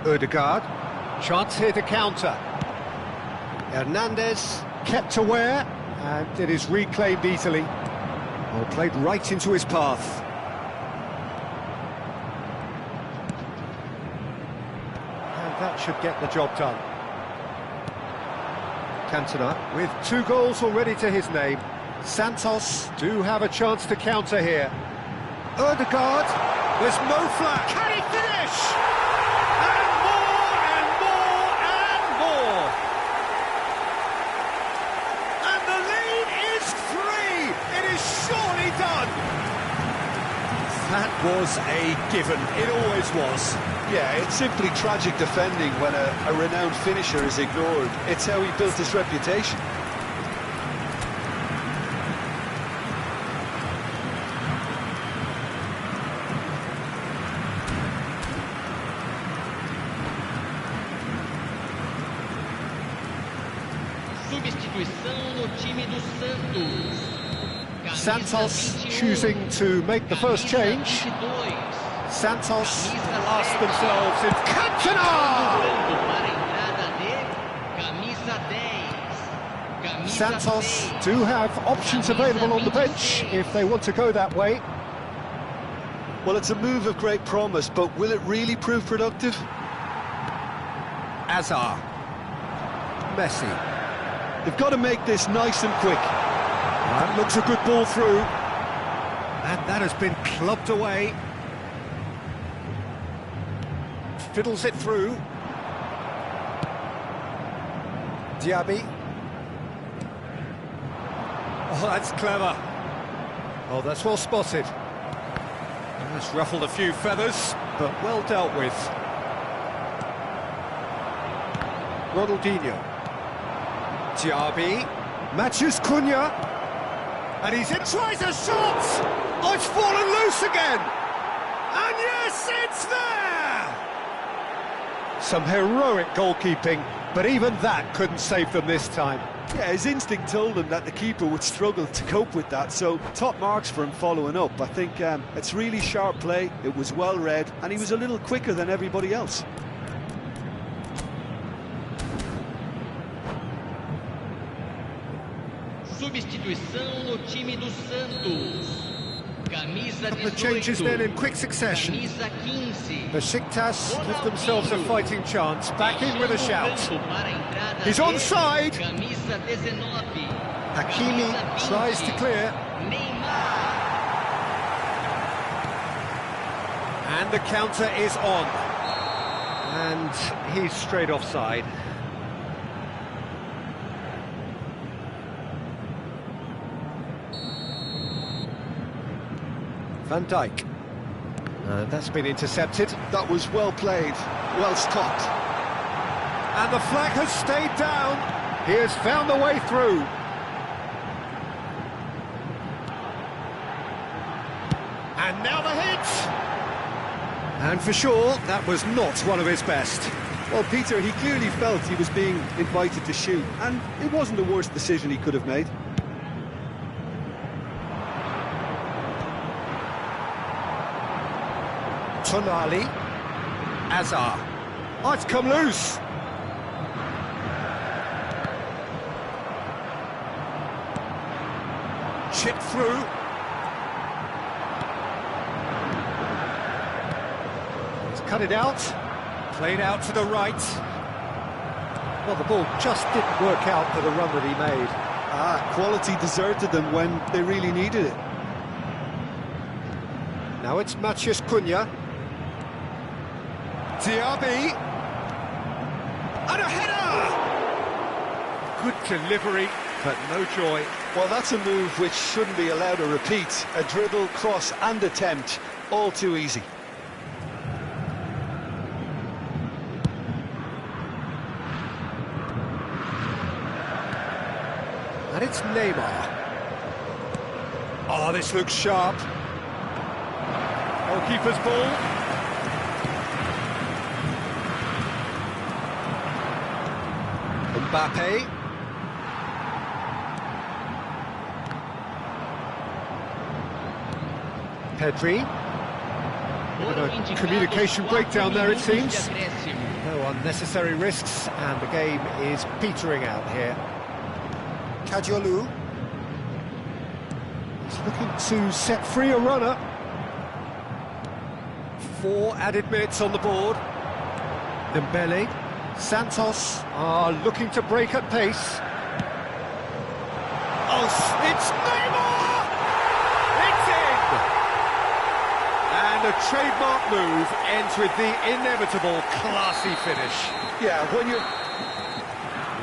Ødegaard. Chance here to counter. Hernandez kept aware, and it is reclaimed easily. Or played right into his path. And that should get the job done. Cantona with 2 goals already to his name. Santos do have a chance to counter here. Ødegaard, there's Mo Flack. Can he finish? And more, and more, and more. And the lead is 3. It is surely done. That was a given. It always was. Yeah, it's simply tragic defending when a renowned finisher is ignored. It's how he built his reputation. Substituição no time do Santos. Santos choosing to make the first change. Santos lost themselves in Cantona! Santos do have options available on the bench if they want to go that way. Well, it's a move of great promise, but will it really prove productive? Azar. Messi. They've got to make this nice and quick. That looks a good ball through. And that has been clubbed away. Fiddles it through. Diaby. Oh, that's clever. Oh, that's well spotted. That's ruffled a few feathers, but well dealt with. Ronaldinho. Diaby. Matthews Cunha. And he's in, tries a shot! Oh, it's fallen loose again! And yes, it's there! Some heroic goalkeeping, but even that couldn't save them this time. Yeah, his instinct told him that the keeper would struggle to cope with that, so top marks for him following up. I think it's really sharp play, it was well read, and he was a little quicker than everybody else. Substituição no time do Santos. Camisa 18. The changes then in quick succession. Camisa 15. Besiktas give themselves a fighting chance. Back in with a shout. He's onside. Camisa 19. Hakimi tries to clear. Neymar. And the counter is on. And he's straight offside. Van Dijk. That's been intercepted. That was well played, well stopped. And the flag has stayed down. He has found the way through. And now the hit! And for sure, that was not one of his best. Well, Peter, he clearly felt he was being invited to shoot, and it wasn't the worst decision he could have made. Tonali. Azar. Oh, it's come loose. Chipped through. He's cut it out. Played out to the right. Well, the ball just didn't work out for the run that he made. Quality deserted them when they really needed it. Now it's Matheus Cunha. Diaby. And a header! Good delivery, but no joy. Well, that's a move which shouldn't be allowed to repeat. A dribble, cross and attempt, all too easy. And it's Neymar. Oh, this looks sharp. Goalkeeper's ball. Mbappe. Pedri. A communication breakdown there, it seems. No unnecessary risks, and the game is petering out here. Kadiolu. He's looking to set free a runner. 4 added minutes on the board. Dembele. Santos are looking to break at pace. Oh, it's Neymar! It's in! And a trademark move ends with the inevitable classy finish. Yeah, when you're...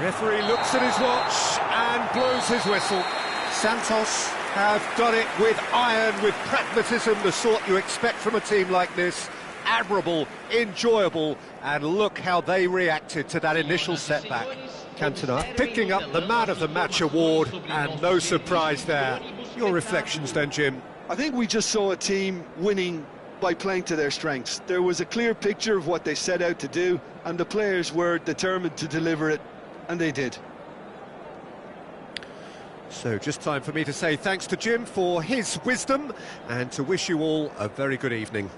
Referee looks at his watch and blows his whistle. Santos have done it with iron, with pragmatism, the sort you expect from a team like this. Admirable, enjoyable, and look how they reacted to that initial setback. Cantona picking up the Man of the Match award, and no surprise there. Your reflections then, Jim? I think we just saw a team winning by playing to their strengths. There was a clear picture of what they set out to do, and the players were determined to deliver it, and they did. So just time for me to say thanks to Jim for his wisdom, and to wish you all a very good evening.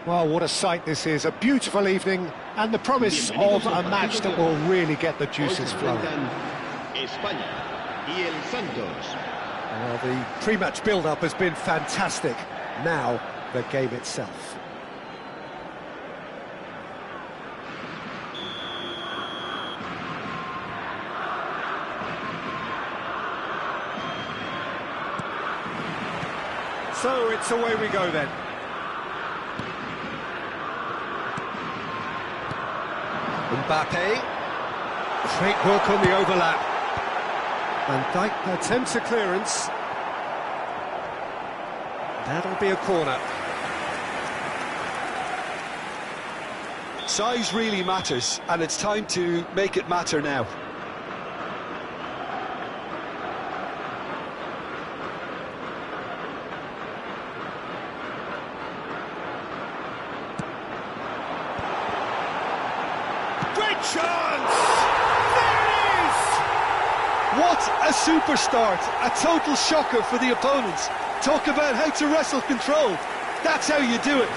Well, what a sight this is, a beautiful evening, and the promise of a match that will really get the juices flowing. España y el Santos. Well, the pre-match build-up has been fantastic. Now, the game itself. So it's away we go then. Mbappe. Great work on the overlap. Van Dijk attempts a clearance. That'll be a corner. Size really matters, and it's time to make it matter now. Great chance! There it is! What a super start! A total shocker for the opponents. Talk about how to wrestle control. That's how you do it.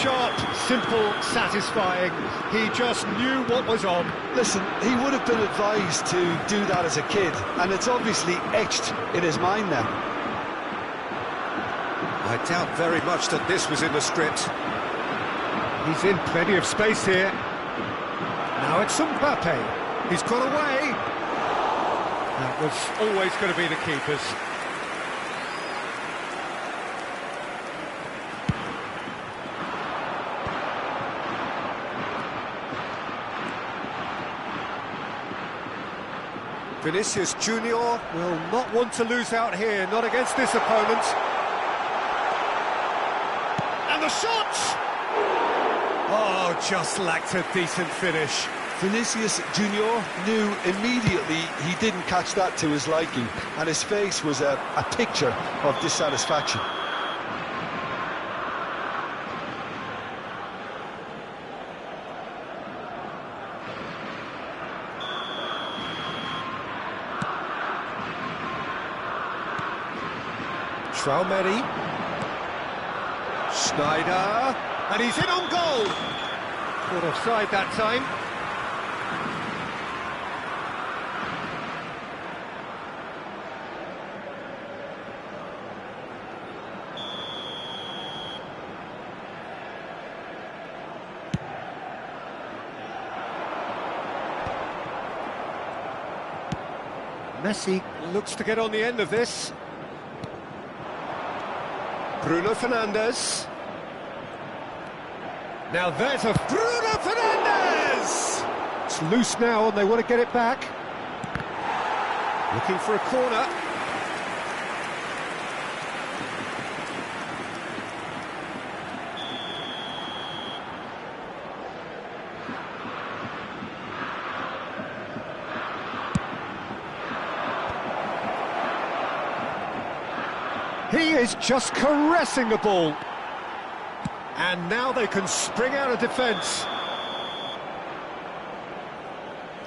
Sharp, simple, satisfying. He just knew what was on. Listen, he would have been advised to do that as a kid, and it's obviously etched in his mind now. I doubt very much that this was in the script. He's in plenty of space here. Now it's Mbappe. He's got away. That was always going to be the keeper's. Vinicius Junior will not want to lose out here, not against this opponent. And the shot! Oh, just lacked a decent finish. Vinicius Junior knew immediately he didn't catch that to his liking, and his face was a picture of dissatisfaction. Traumeri, Schneider, and he's in on goal. Caught offside that time. Messi looks to get on the end of this. Bruno Fernandes. Now there's a Bruno Fernandes! It's loose now and they want to get it back. Looking for a corner. He is just caressing the ball. And now they can spring out of defence.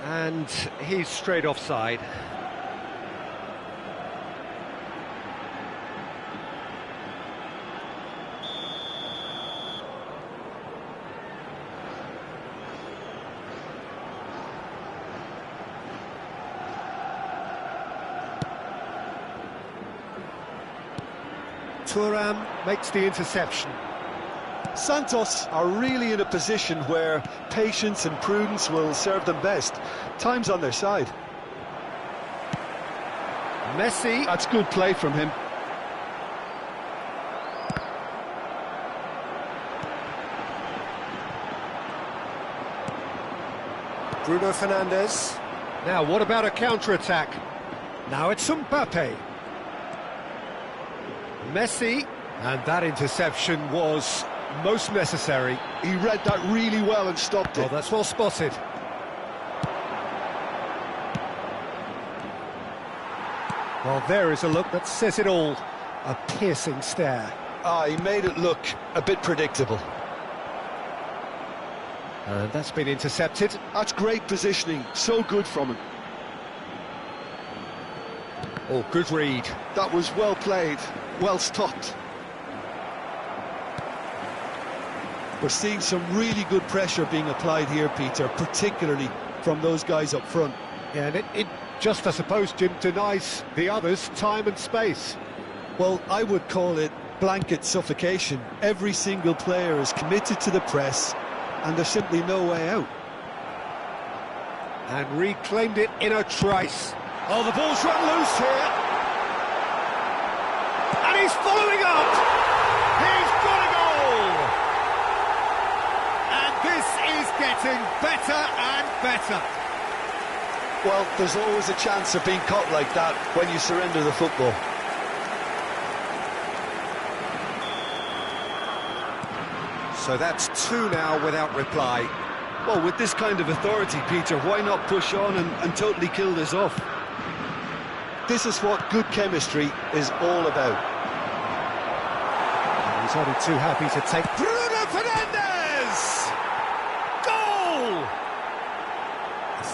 And he's straight offside. Thuram makes the interception. Santos are really in a position where patience and prudence will serve them best. Time's on their side. Messi. That's good play from him. Bruno Fernandes. Now, what about a counter-attack? Now it's Mbappe. Messi. And that interception was most necessary. He read that really well and stopped it. Oh, that's well spotted. Well, there is a look that says it all. A piercing stare. He made it look a bit predictable. And that's been intercepted. That's great positioning, so good from him. Oh, good read. That was well played, well stopped. We're seeing some really good pressure being applied here, Peter, particularly from those guys up front. Yeah, and it just, I suppose, Jim, denies the others time and space. Well, I would call it blanket suffocation. Every single player is committed to the press, and there's simply no way out. And reclaimed it in a trice. Oh, the ball's run loose here. And he's following up. He's got a goal. And this is getting better and better. Well, there's always a chance of being caught like that when you surrender the football. So that's 2 now without reply. Well, with this kind of authority, Peter, why not push on and totally kill this off? This is what good chemistry is all about. And he's only too happy to take... Bruno Fernandes! Goal!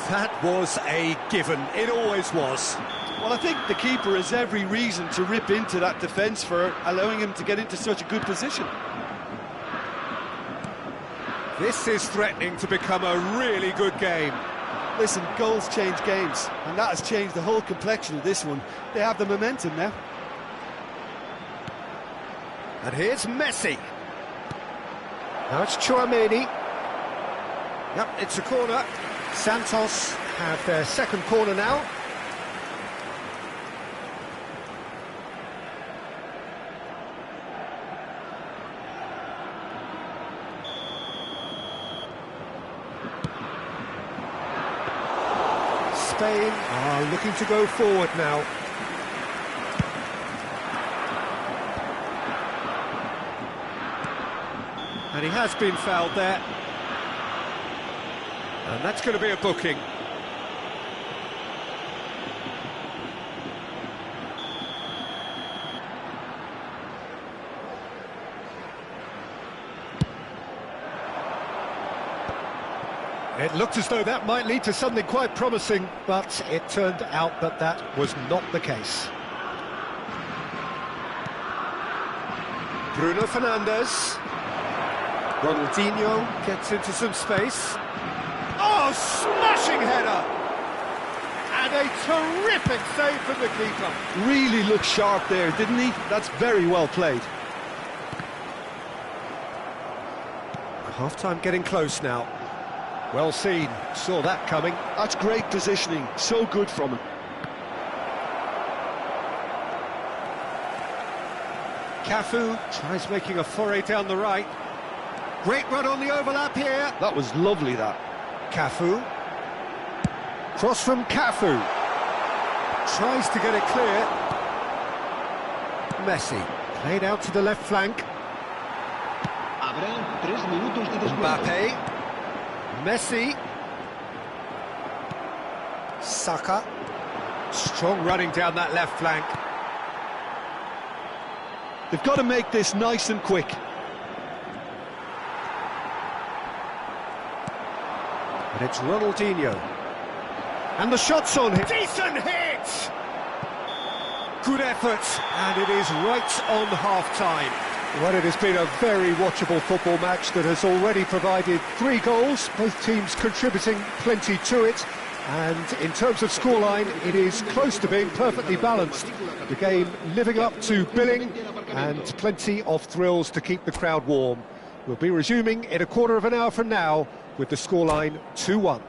That was a given. It always was. Well, I think the keeper has every reason to rip into that defence for allowing him to get into such a good position. This is threatening to become a really good game. Listen, goals change games, and that has changed the whole complexion of this one. They have the momentum now. And here's Messi. Now it's Tchouaméni. Yep, it's a corner. Santos have their second corner now. Spain are looking to go forward now. And he has been fouled there. And that's going to be a booking. It looked as though that might lead to something quite promising, but it turned out that that was not the case. Bruno Fernandes. Ronaldinho gets into some space. Oh, smashing header! And a terrific save from the keeper. Really looked sharp there, didn't he? That's very well played. Half-time getting close now. Well seen, saw that coming. That's great positioning, so good from him. Cafu tries making a foray down the right. Great run on the overlap here. That was lovely, that. Cafu. Cross from Cafu. Tries to get it clear. Messi. Played out to the left flank. Mbappe. Messi. Saka. Strong running down that left flank. They've got to make this nice and quick. And it's Ronaldinho. And the shot's on him. Decent hit! Good effort, and it is right on half-time. Well, it has been a very watchable football match that has already provided 3 goals, both teams contributing plenty to it. And in terms of scoreline, it is close to being perfectly balanced. The game living up to billing, and plenty of thrills to keep the crowd warm. We'll be resuming in a quarter of an hour from now with the scoreline 2-1.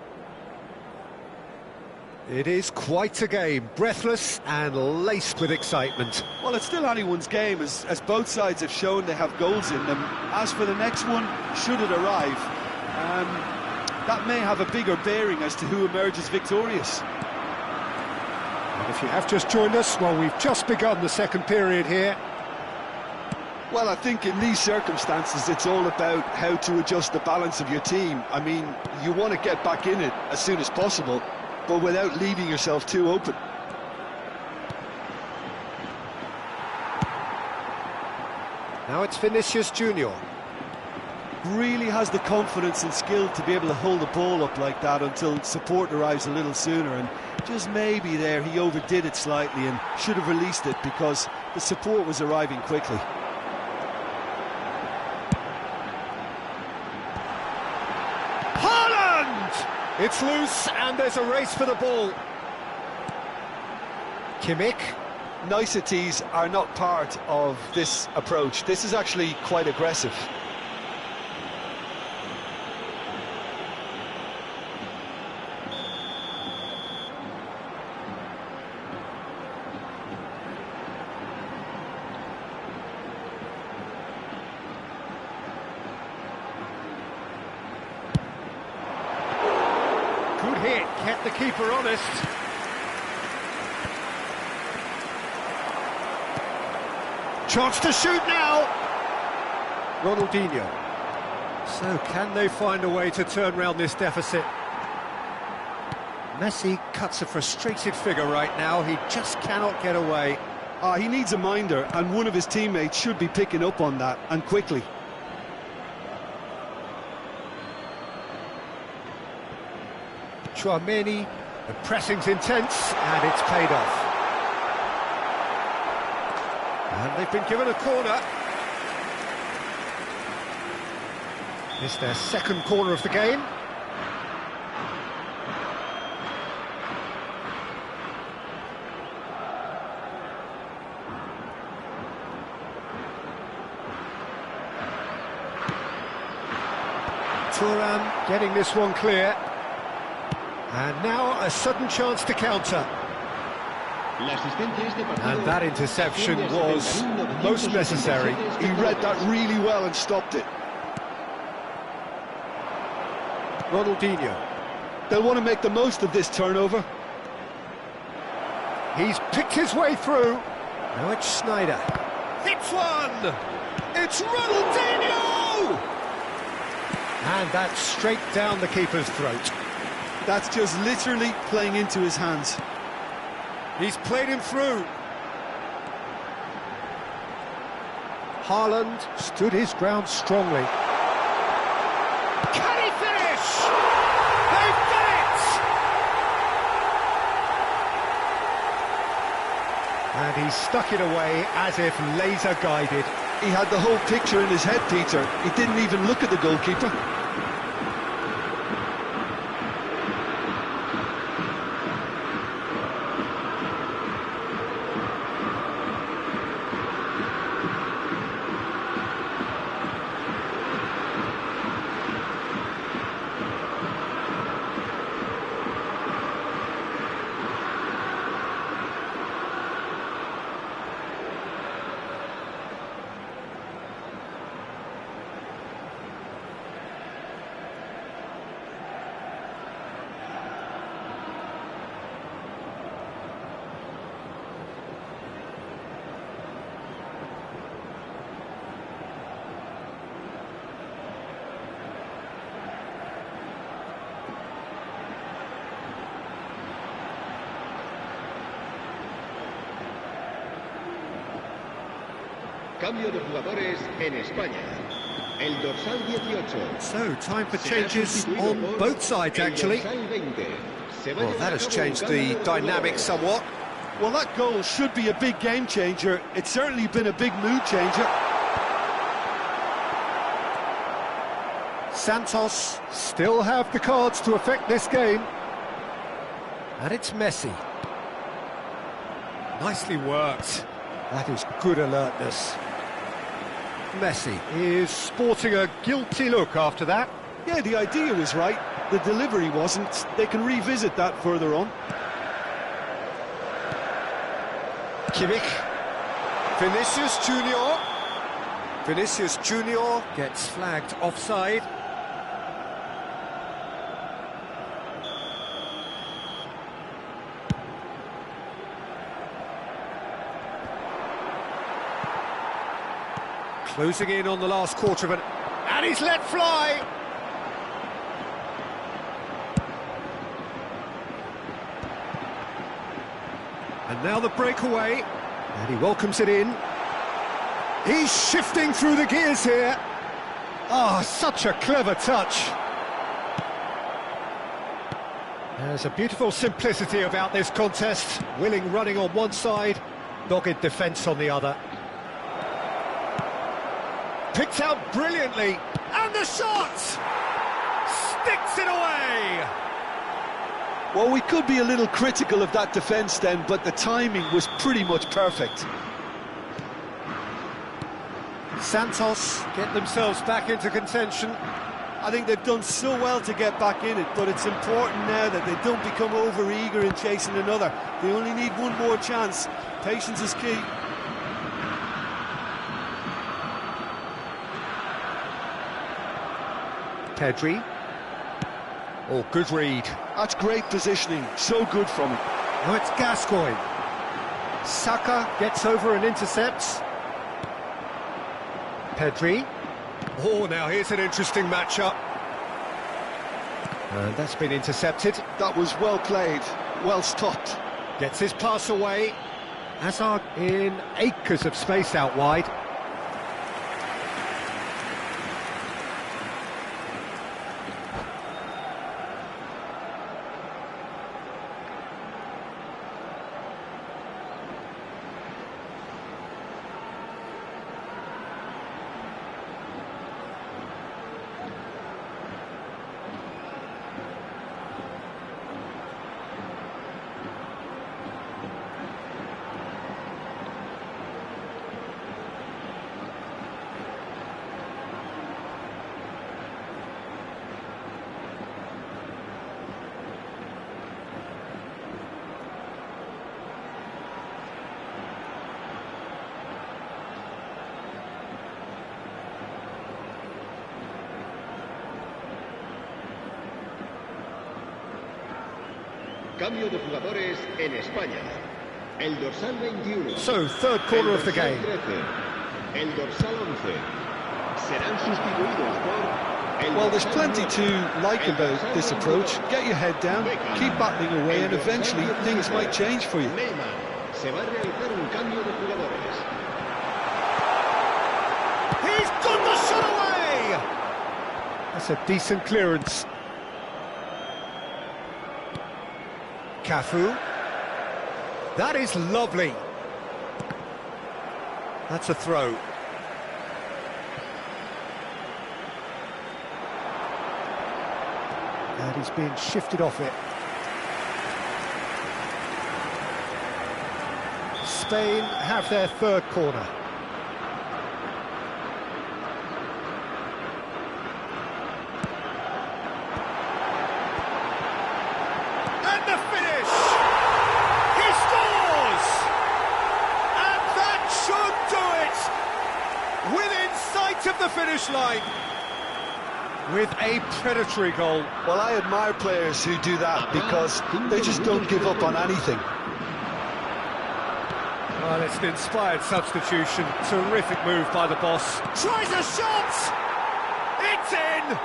It is quite a game, breathless and laced with excitement. Well, it's still anyone's game, as both sides have shown they have goals in them. As for the next one, should it arrive, that may have a bigger bearing as to who emerges victorious. And if you have just joined us, well, we've just begun the second period here. Well, I think in these circumstances, it's all about how to adjust the balance of your team. I mean, you want to get back in it as soon as possible, but without leaving yourself too open. Now it's Vinicius Junior. Really has the confidence and skill to be able to hold the ball up like that until support arrives a little sooner, and just maybe there he overdid it slightly and should have released it because the support was arriving quickly. It's loose, and there's a race for the ball. Kimmich. Niceties are not part of this approach. This is actually quite aggressive. Good hit, kept the keeper honest. Chance to shoot now! Ronaldinho. So can they find a way to turn round this deficit? Messi cuts a frustrated figure right now, he just cannot get away. He needs a minder, and one of his teammates should be picking up on that, and quickly. Tchouaméni, the pressing's intense, and it's paid off. And they've been given a corner. It's their second corner of the game. Thuram getting this one clear. And now a sudden chance to counter. And that interception was most necessary. He read that really well and stopped it. Ronaldinho. They'll want to make the most of this turnover. He's picked his way through. Now it's Sneijder. Hits one! It's Ronaldinho! And that's straight down the keeper's throat. That's just literally playing into his hands. He's played him through. Haaland stood his ground strongly. Can he finish? They've done it! And he stuck it away as if laser guided. He had the whole picture in his head, Peter. He didn't even look at the goalkeeper. Cambio de jugadores en España. El dorsal 18. So, time for changes on both sides, actually. Well, that has changed the dynamic somewhat. Well, that goal should be a big game changer. It's certainly been a big mood changer. Santos still have the cards to affect this game. And it's Messi. Nicely worked. That is good alertness. Messi is sporting a guilty look after that. Yeah, the idea was right. The delivery wasn't. They can revisit that further on. Kimmich. Vinicius Junior. Vinicius Junior gets flagged offside. Closing in on the last quarter of an... And he's let fly! And now the breakaway. And he welcomes it in. He's shifting through the gears here. Ah, such a clever touch. There's a beautiful simplicity about this contest. Willing running on one side, dogged defence on the other. Picked out brilliantly, and the shot! Sticks it away! Well, we could be a little critical of that defence then, but the timing was pretty much perfect. Santos get themselves back into contention. I think they've done so well to get back in it, but it's important now that they don't become over-eager in chasing another. They only need one more chance. Patience is key. Pedri. Oh, good read. That's great positioning, so good from him. Oh, it's Gascoigne. Saka gets over and intercepts. Pedri. Oh, now here's an interesting matchup. And that's been intercepted. That was well played, well stopped. Gets his pass away. Hazard in acres of space out wide. Cambio de jugadores en España. El dorsal 21. So, third corner of the game. 13, el dorsal 11. Serán sustituidos por... Well, there's plenty to like about this approach. Get your head down, keep battling away, and eventually things might change for you. Neymar. Se va a realizar un cambio de jugadores. He's got the shot away! That's a decent clearance. Cafu. That is lovely. That's a throw. And he's being shifted off it. Spain have their third corner. And the finish! He scores! And that should do it! Within sight of the finish line. With a predatory goal. Well, I admire players who do that because they just don't give up on anything. Well, it's an inspired substitution. Terrific move by the boss. Tries a shot! It's in!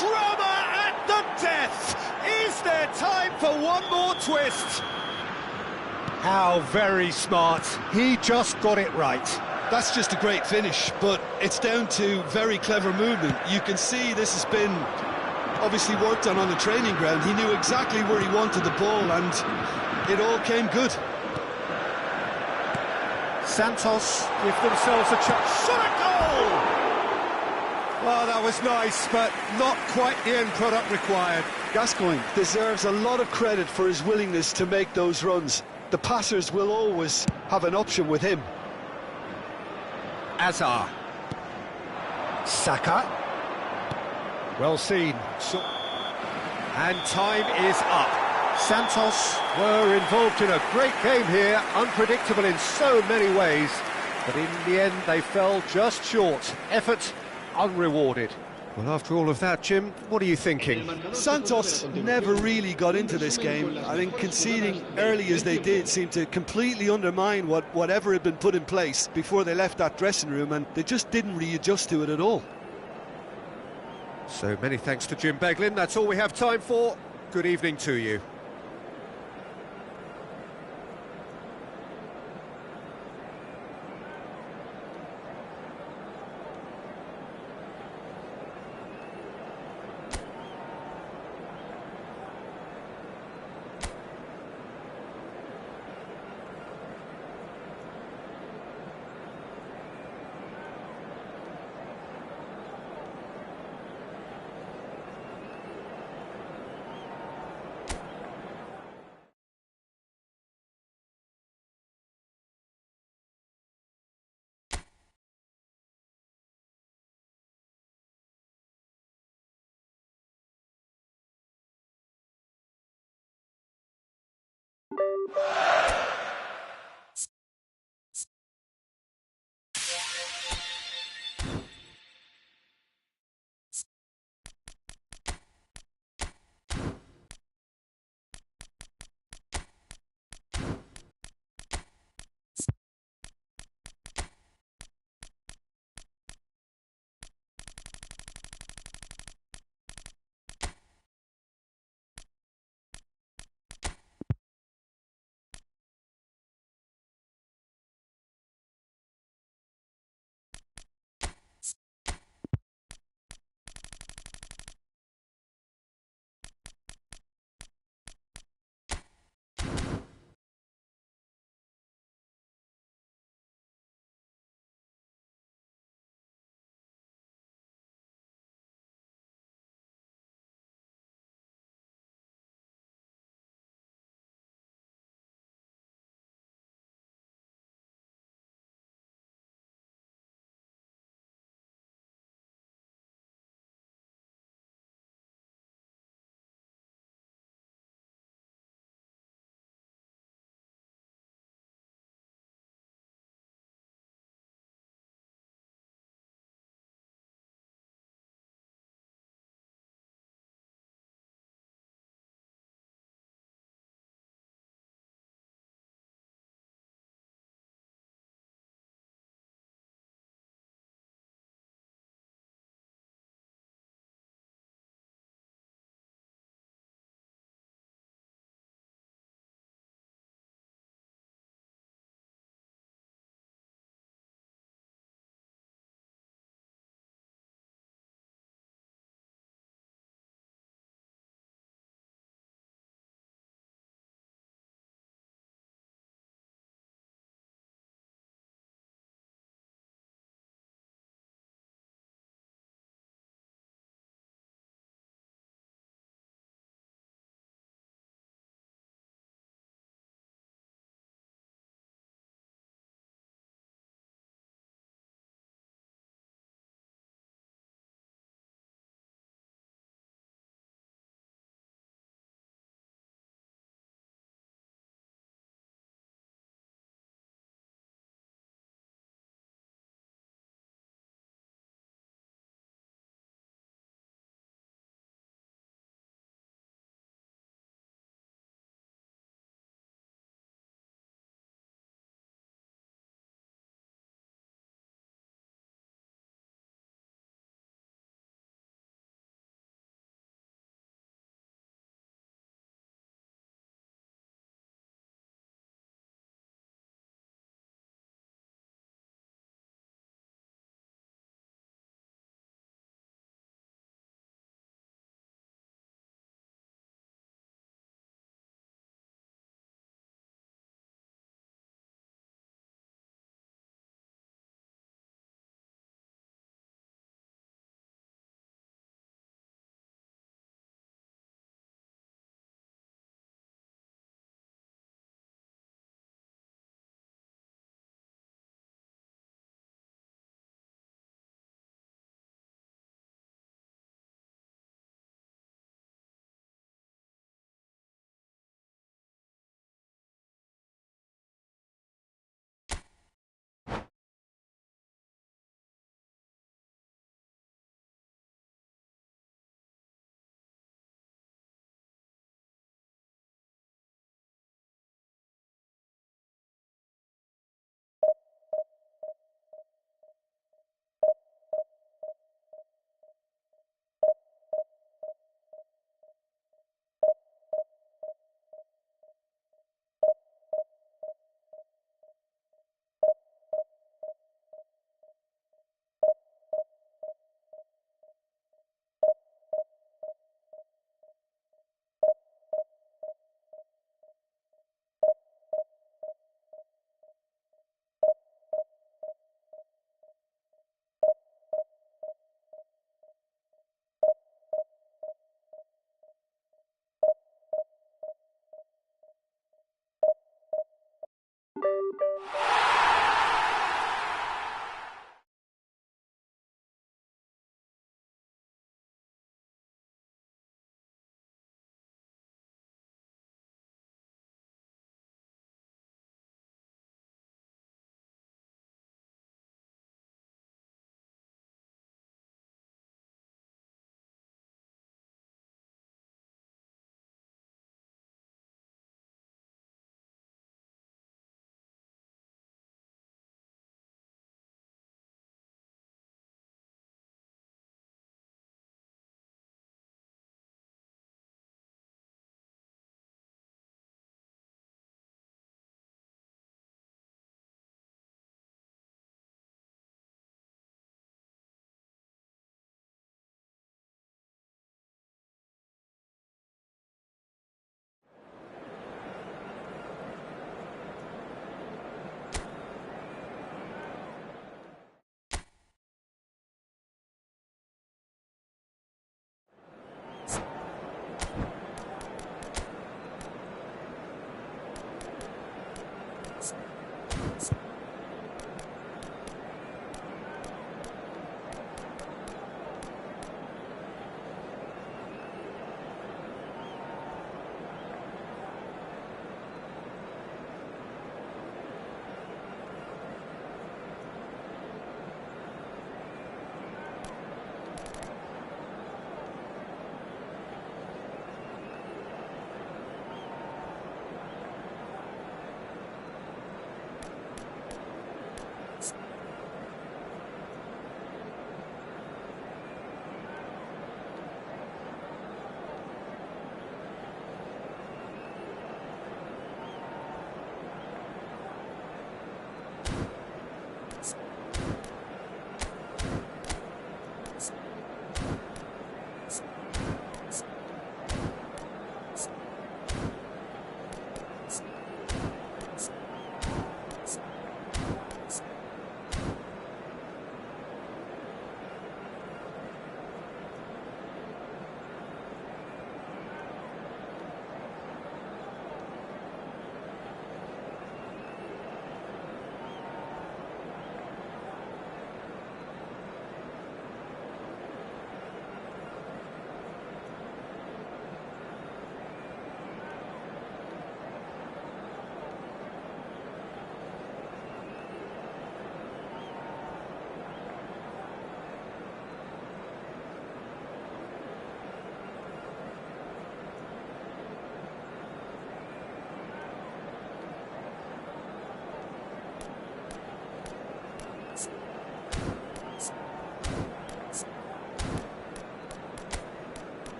Drama at the death! Is there time for one more twist? How very smart. He just got it right. That's just a great finish, but it's down to very clever movement. You can see this has been obviously worked on the training ground. He knew exactly where he wanted the ball and it all came good. Santos give themselves a chance. Shot a goal! Well, that was nice, but not quite the end product required. Gascoigne deserves a lot of credit for his willingness to make those runs. The passers will always have an option with him. Azar. Saka. Well seen. And time is up. Santos were involved in a great game here, unpredictable in so many ways, but in the end they fell just short. Effort unrewarded. Well, after all of that, Jim, what are you thinking? Santos never really got into this game. I think conceding early as they did seemed to completely undermine whatever had been put in place before they left that dressing room, and they just didn't readjust to it at all. So many thanks to Jim Beglin. That's all we have time for. Good evening to you.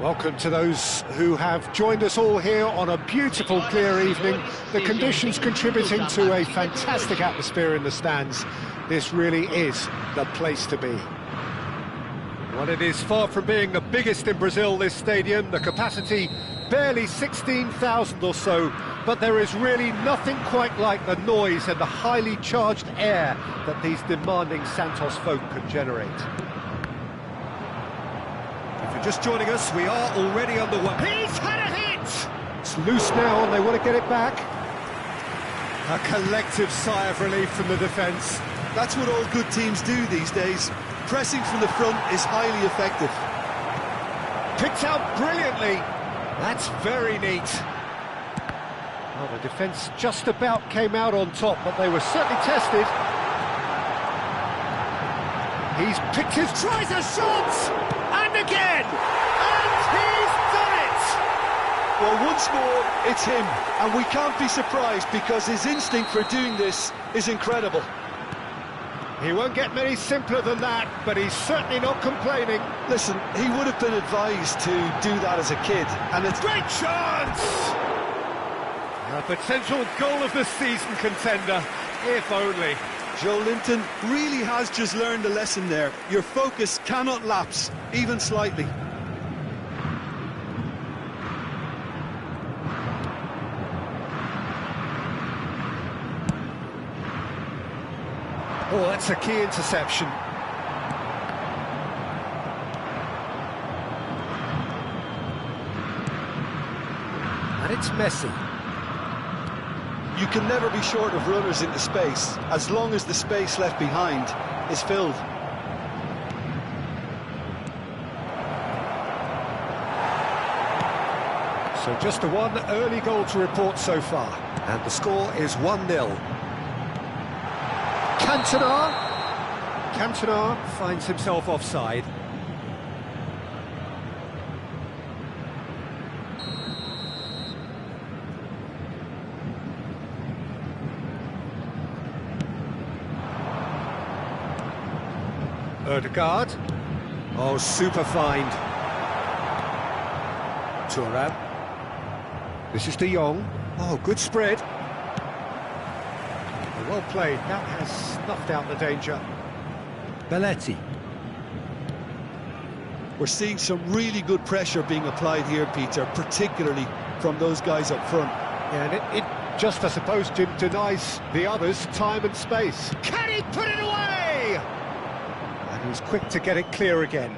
Welcome to those who have joined us all here on a beautiful, clear evening. The conditions contributing to a fantastic atmosphere in the stands. This really is the place to be. Well, it is far from being the biggest in Brazil, this stadium. The capacity barely 16,000 or so, but there is really nothing quite like the noise and the highly charged air that these demanding Santos folk can generate. If you're just joining us, we are already underway. He's had a hit! It's loose now and they want to get it back. A collective sigh of relief from the defence. That's what all good teams do these days. Pressing from the front is highly effective. Picked out brilliantly. That's very neat. Well, the defence just about came out on top, but they were certainly tested. He's picked his... tries a shot! And again! And he's done it! Well, once more, it's him. And we can't be surprised because his instinct for doing this is incredible. He won't get many simpler than that, but he's certainly not complaining. Listen, he would have been advised to do that as a kid, and it's... Great chance! A potential goal of the season contender, if only. Joe Linton really has just learned a lesson there. Your focus cannot lapse, even slightly. Oh, that's a key interception. And it's Messi. You can never be short of runners into space, as long as the space left behind is filled. So just the one early goal to report so far. And the score is 1-0. Cantona finds himself offside. Ødegaard. Oh, super find. Thuram. This is De Jong. Oh, good spread. Well played, that has snuffed out the danger. Belletti. We're seeing some really good pressure being applied here, Peter, particularly from those guys up front. Yeah, and it just, I suppose, Jim, denies the others time and space. Can he put it away? And he's quick to get it clear again.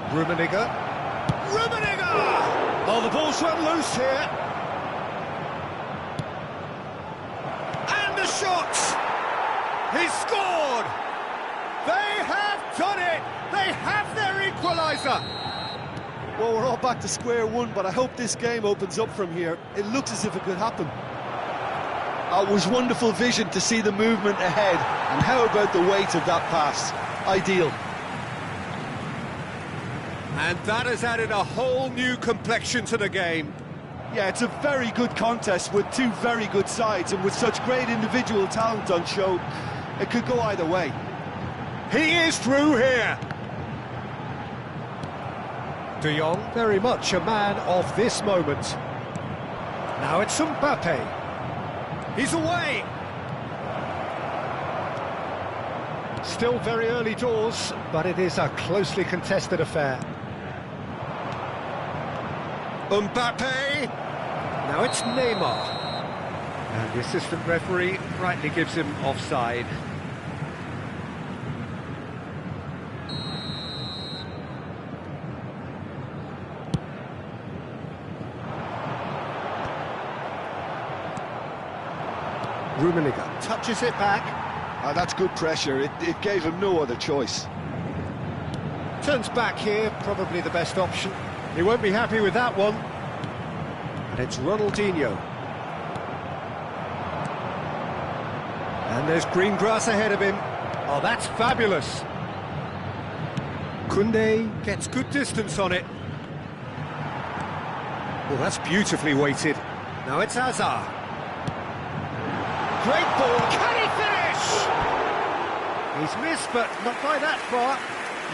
Rummenigge. Oh, the ball's run loose here. And the shot! He's scored! They have done it! They have their equaliser! Well, we're all back to square one, but I hope this game opens up from here. It looks as if it could happen. It was wonderful vision to see the movement ahead. And how about the weight of that pass? Ideal. And that has added a whole new complexion to the game. Yeah, it's a very good contest with two very good sides, and with such great individual talent on show, it could go either way. He is through here. De Jong, very much a man of this moment. Now it's Mbappe. He's away. Still very early doors, but it is a closely contested affair. Mbappe! Now it's Neymar. And the assistant referee rightly gives him offside. Rummenigge touches it back. That's good pressure. It gave him no other choice. Turns back here, probably the best option. He won't be happy with that one. And it's Ronaldinho. And there's green grass ahead of him. Oh, that's fabulous. Koundé gets good distance on it. Well, that's beautifully weighted. Now it's Hazard. Great ball. Can he finish? He's missed, but not by that far.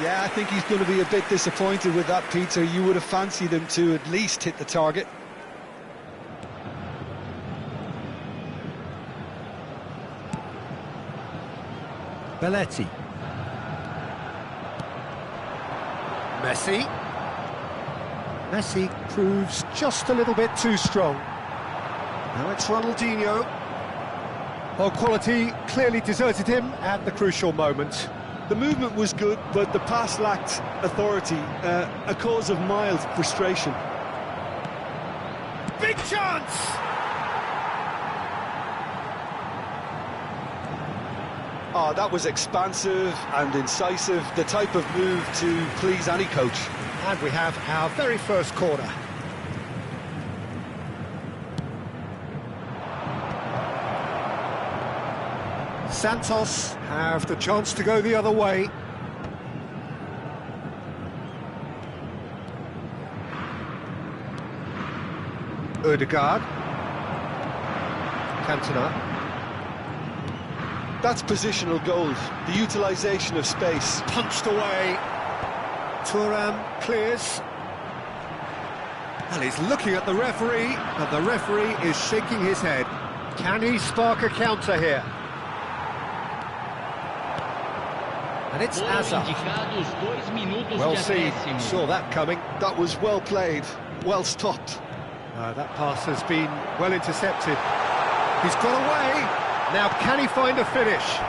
Yeah, I think he's going to be a bit disappointed with that, Peter. You would have fancied him to at least hit the target. Belletti. Messi. Messi proves just a little bit too strong. Now it's Ronaldinho. Well, quality clearly deserted him at the crucial moment. The movement was good, but the pass lacked authority, a cause of mild frustration. Big chance! Oh, that was expansive and incisive, the type of move to please any coach. And we have our very first corner. Santos have the chance to go the other way. Ødegaard. Cantona. That's positional gold, the utilisation of space. Punched away. Thuram clears. And he's looking at the referee, and the referee is shaking his head. Can he spark a counter here? And it's Hazard. Well seen, saw that coming. That was well played, well stopped. That pass has been well intercepted. He's got away. Now can he find a finish?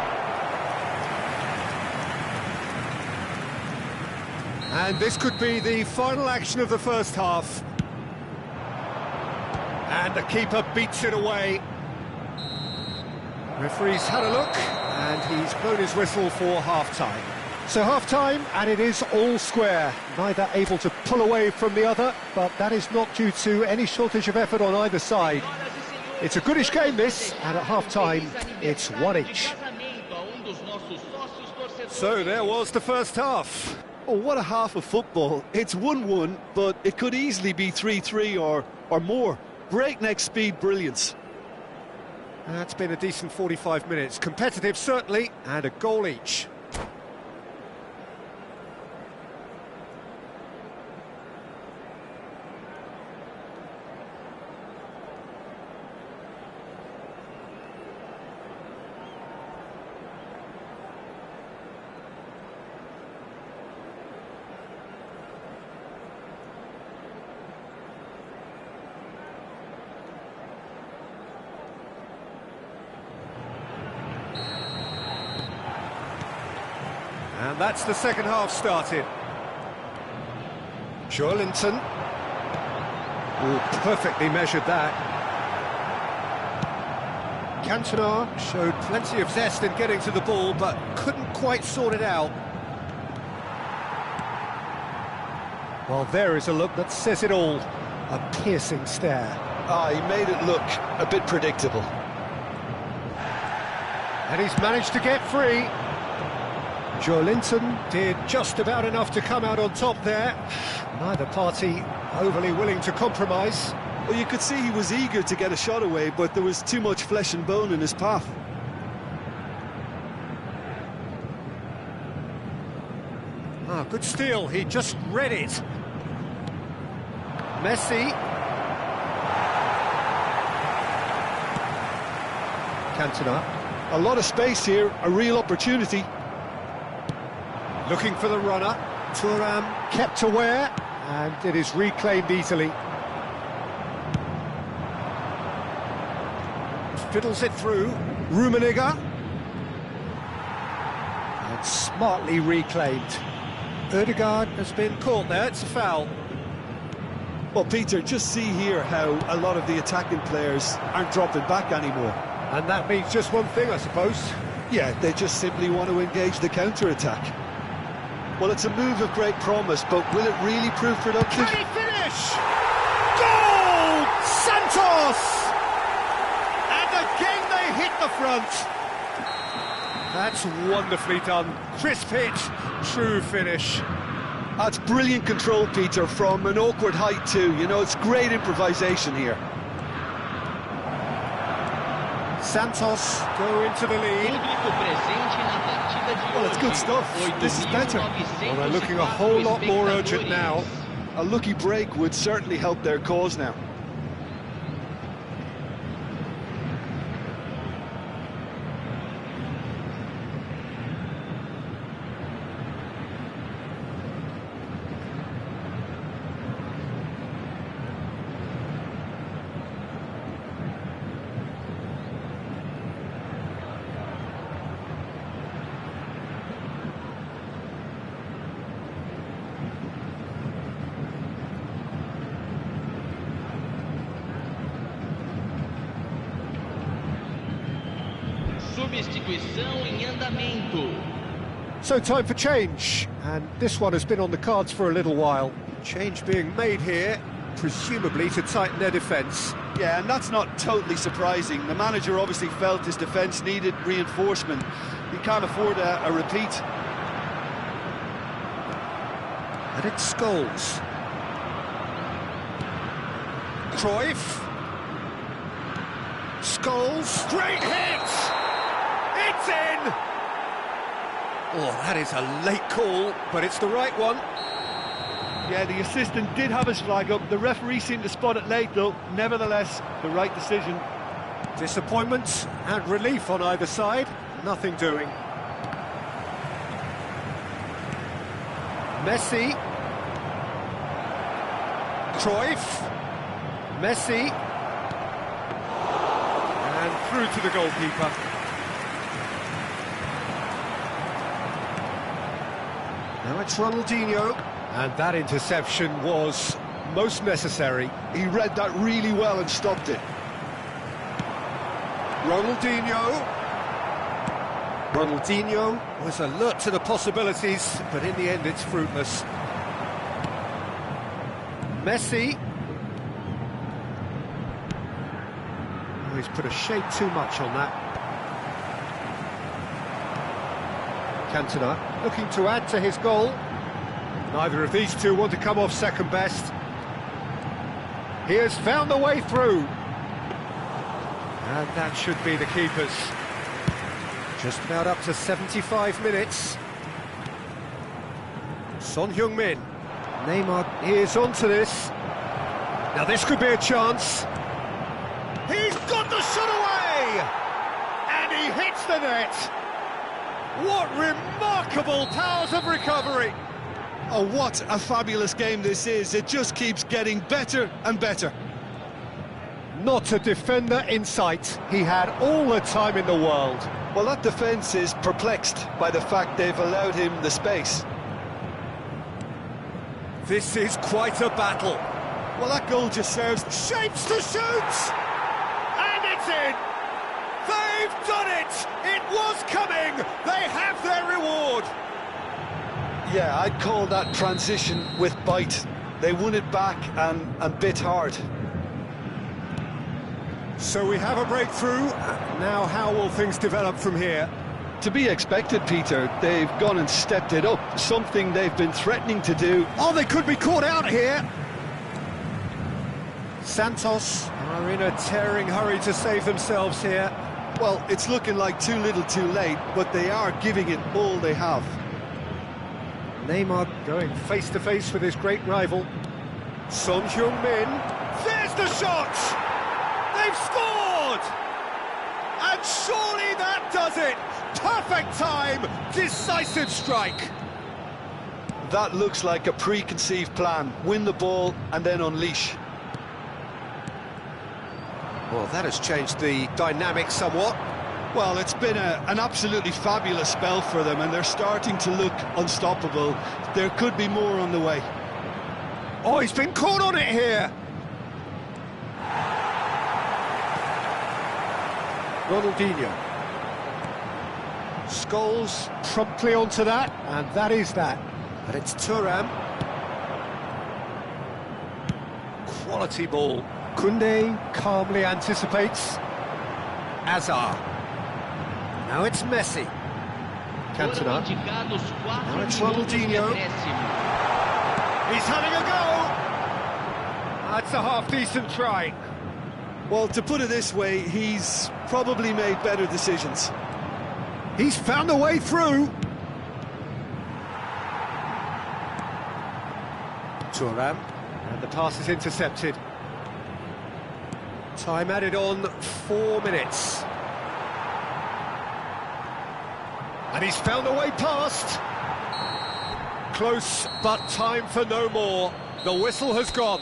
And this could be the final action of the first half. And the keeper beats it away. Referee's had a look, and he's blown his whistle for half-time. So half-time, and it is all square. Neither able to pull away from the other, but that is not due to any shortage of effort on either side. It's a goodish game, this, and at half-time, it's one each. So there was the first half. Oh, what a half of football. It's 1-1, but it could easily be 3-3 or more. Breakneck speed brilliance. That's been a decent 45 minutes. Competitive, certainly, and a goal each. And that's the second half started. Joelinton. Oh, perfectly measured that. Cantona showed plenty of zest in getting to the ball, but couldn't quite sort it out. Well, there is a look that says it all. A piercing stare. He made it look a bit predictable. And he's managed to get free. Joelinton did just about enough to come out on top there. Neither party overly willing to compromise. Well, you could see he was eager to get a shot away, but there was too much flesh and bone in his path. Good steal, he just read it. Messi. Cantona. A lot of space here, a real opportunity. Looking for the runner. Thuram kept aware, and it is reclaimed easily. Fiddles it through. Rummenigge. And smartly reclaimed. Ødegaard has been caught there, it's a foul. Well, Peter, just see here how a lot of the attacking players aren't dropping back anymore. And that means just one thing, I suppose. Yeah, they just simply want to engage the counter-attack. Well, it's a move of great promise, but will it really prove productive? Can he finish? Goal! Santos! And again they hit the front. That's wonderfully done. Crisp hit, true finish. That's brilliant control, Peter, from an awkward height too. You know, it's great improvisation here. Santos go into the lead. Público presente na partida de Well, it's good hoje. stuff. This is better. Well, they're looking a whole lot more urgent now. A lucky break would certainly help their cause now. Substituição em andamento. So time for change, and this one has been on the cards for a little while. Change being made here, presumably to tighten their defence. Yeah, and that's not totally surprising. The manager obviously felt his defence needed reinforcement. He can't afford a repeat. And it's Scholes. Cruyff. Scholes. Great hit! It's in! Oh, that is a late call, but it's the right one. Yeah, the assistant did have his flag up. The referee seemed to spot it late, though. Nevertheless, the right decision. Disappointment and relief on either side. Nothing doing. Messi. Cruyff. Messi. And through to the goalkeeper. Now it's Ronaldinho. And that interception was most necessary. He read that really well and stopped it. Ronaldinho. Ronaldinho was alert to the possibilities, but in the end it's fruitless. Messi. Oh, he's put a shade too much on that. Cantona looking to add to his goal. Neither of these two want to come off second best. He has found the way through. And that should be the keeper's. Just about up to 75 minutes. Son Heung-min. Neymar is onto this. Now this could be a chance. He's got the shot away! And he hits the net. What remarkable powers of recovery! Oh, what a fabulous game this is. It just keeps getting better and better. Not a defender in sight. He had all the time in the world. Well, that defence is perplexed by the fact they've allowed him the space. This is quite a battle. Well, that goal just serves... Shapes to shoot! And it's in! They've done it! It was coming! They have their reward! Yeah, I'd call that transition with bite. They won it back and bit hard. So we have a breakthrough. Now how will things develop from here? To be expected, Peter. They've gone and stepped it up, something they've been threatening to do. Oh, they could be caught out here. Santos are in a tearing hurry to save themselves here. Well, it's looking like too little too late, but they are giving it all they have. Neymar going face-to-face with his great rival. Son Heung-min. There's the shot! They've scored! And surely that does it! Perfect time! Decisive strike! That looks like a preconceived plan. Win the ball and then unleash. Well, that has changed the dynamic somewhat. Well, it's been an absolutely fabulous spell for them, and they're starting to look unstoppable. There could be more on the way. Oh, he's been caught on it here! Ronaldinho. Scholes promptly onto that, and that is that. But it's Thuram. Quality ball. Koundé calmly anticipates. Azar. Now it's Messi. Cantona. Now it's Ronaldinho. He's having a go! That's a half-decent try. Well, to put it this way, he's probably made better decisions. He's found a way through. Thuram, and the pass is intercepted. Time added on 4 minutes. And he's found a way past. Close, but time for no more. The whistle has gone.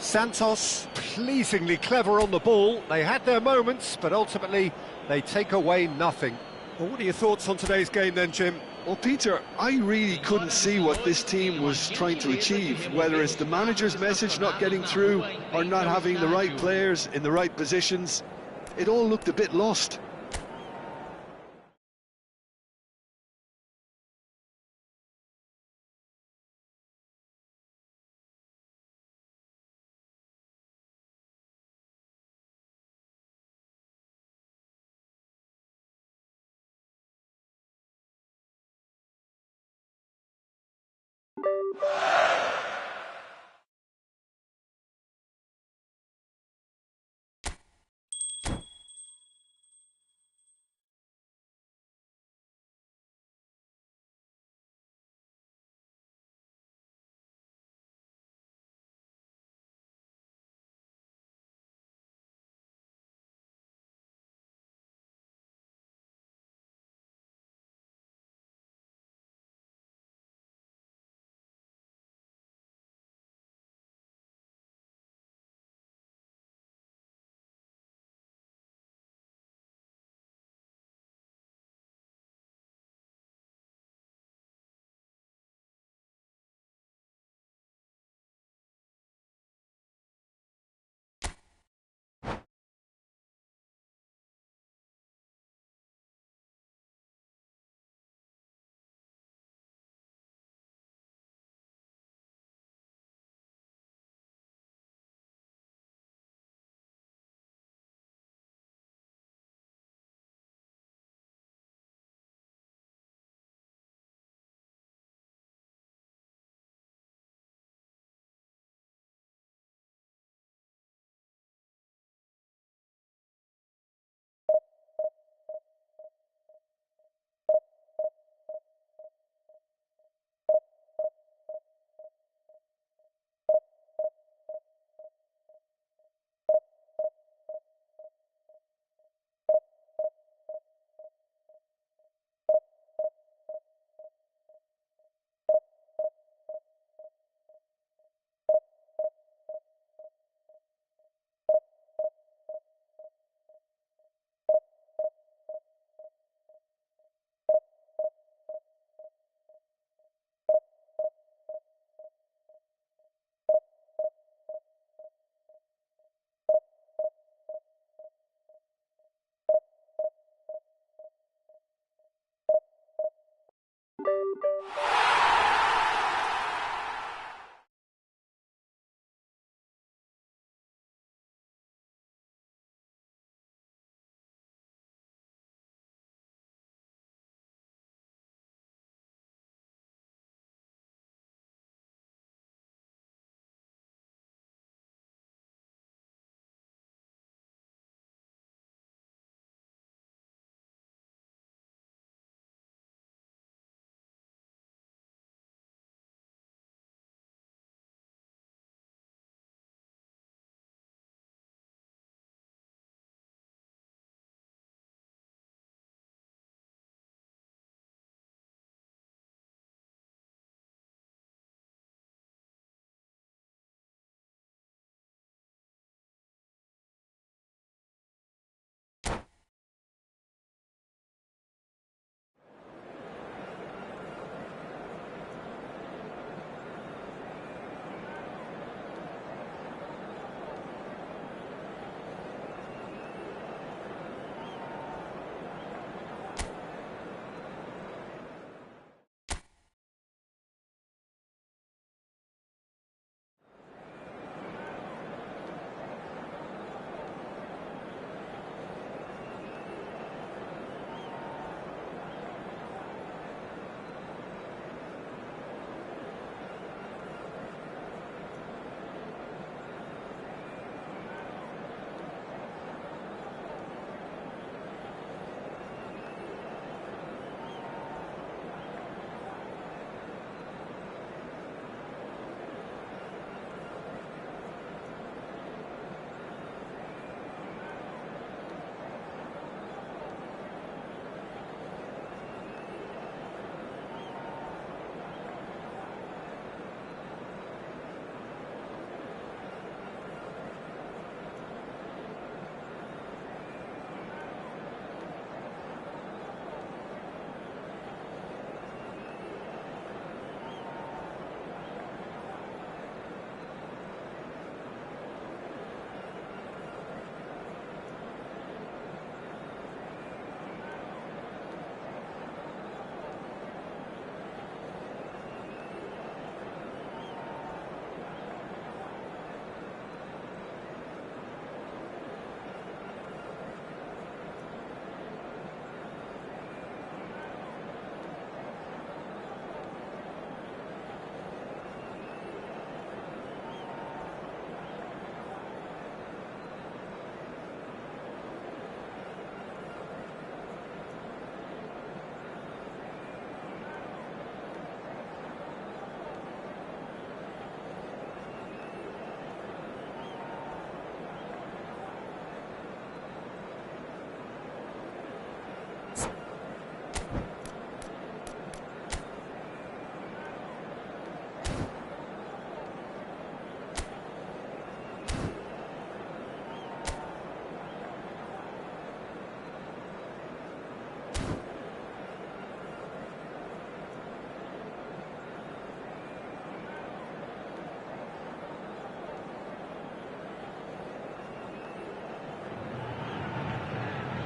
Santos, pleasingly clever on the ball. They had their moments, but ultimately they take away nothing. Well, what are your thoughts on today's game then, Jim? Well, Peter, I really couldn't see what this team was trying to achieve, whether it's the manager's message not getting through or not having the right players in the right positions. It all looked a bit lost.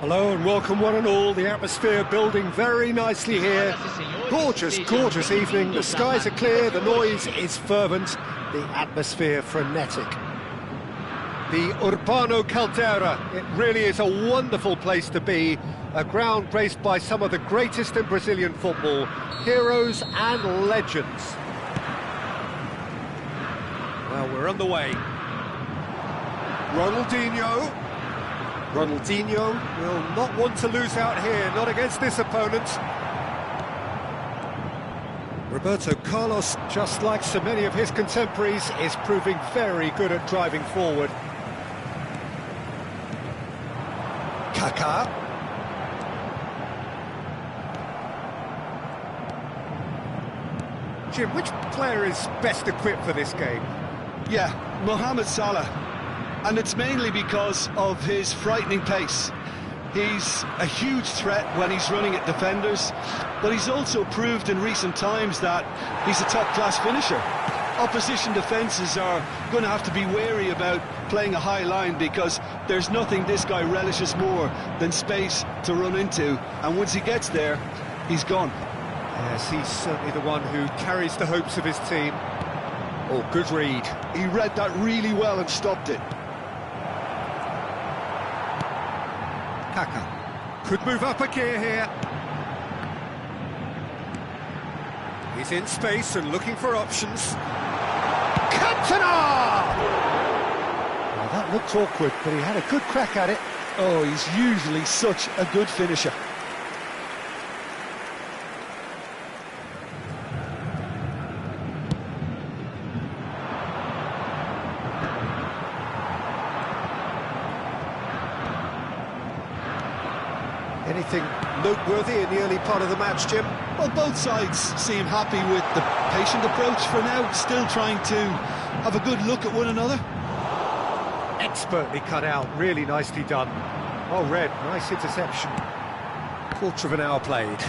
Hello and welcome one and all. The atmosphere building very nicely here. Gorgeous, gorgeous evening. The skies are clear, the noise is fervent, the atmosphere frenetic. The Urbano Caldeira, it really is a wonderful place to be. A ground graced by some of the greatest in Brazilian football, heroes and legends. Well, we're on the way. Ronaldinho will not want to lose out here, not against this opponent. Roberto Carlos, just like so many of his contemporaries, is proving very good at driving forward. Kaká. Jim, which player is best equipped for this game? Yeah, Mohamed Salah. And it's mainly because of his frightening pace. He's a huge threat when he's running at defenders, but he's also proved in recent times that he's a top-class finisher. Opposition defences are going to have to be wary about playing a high line because there's nothing this guy relishes more than space to run into, and once he gets there, he's gone. Yes, he's certainly the one who carries the hopes of his team. Oh, good read. He read that really well and stopped it. Kaká could move up a gear here. He's in space and looking for options. Cantona! Well, that looked awkward, but he had a good crack at it. Oh, he's usually such a good finisher. Anything noteworthy in the early part of the match, Jim? Well, both sides seem happy with the patient approach for now, still trying to have a good look at one another. Expertly cut out, really nicely done. Oh, Red, nice interception. Quarter of an hour played.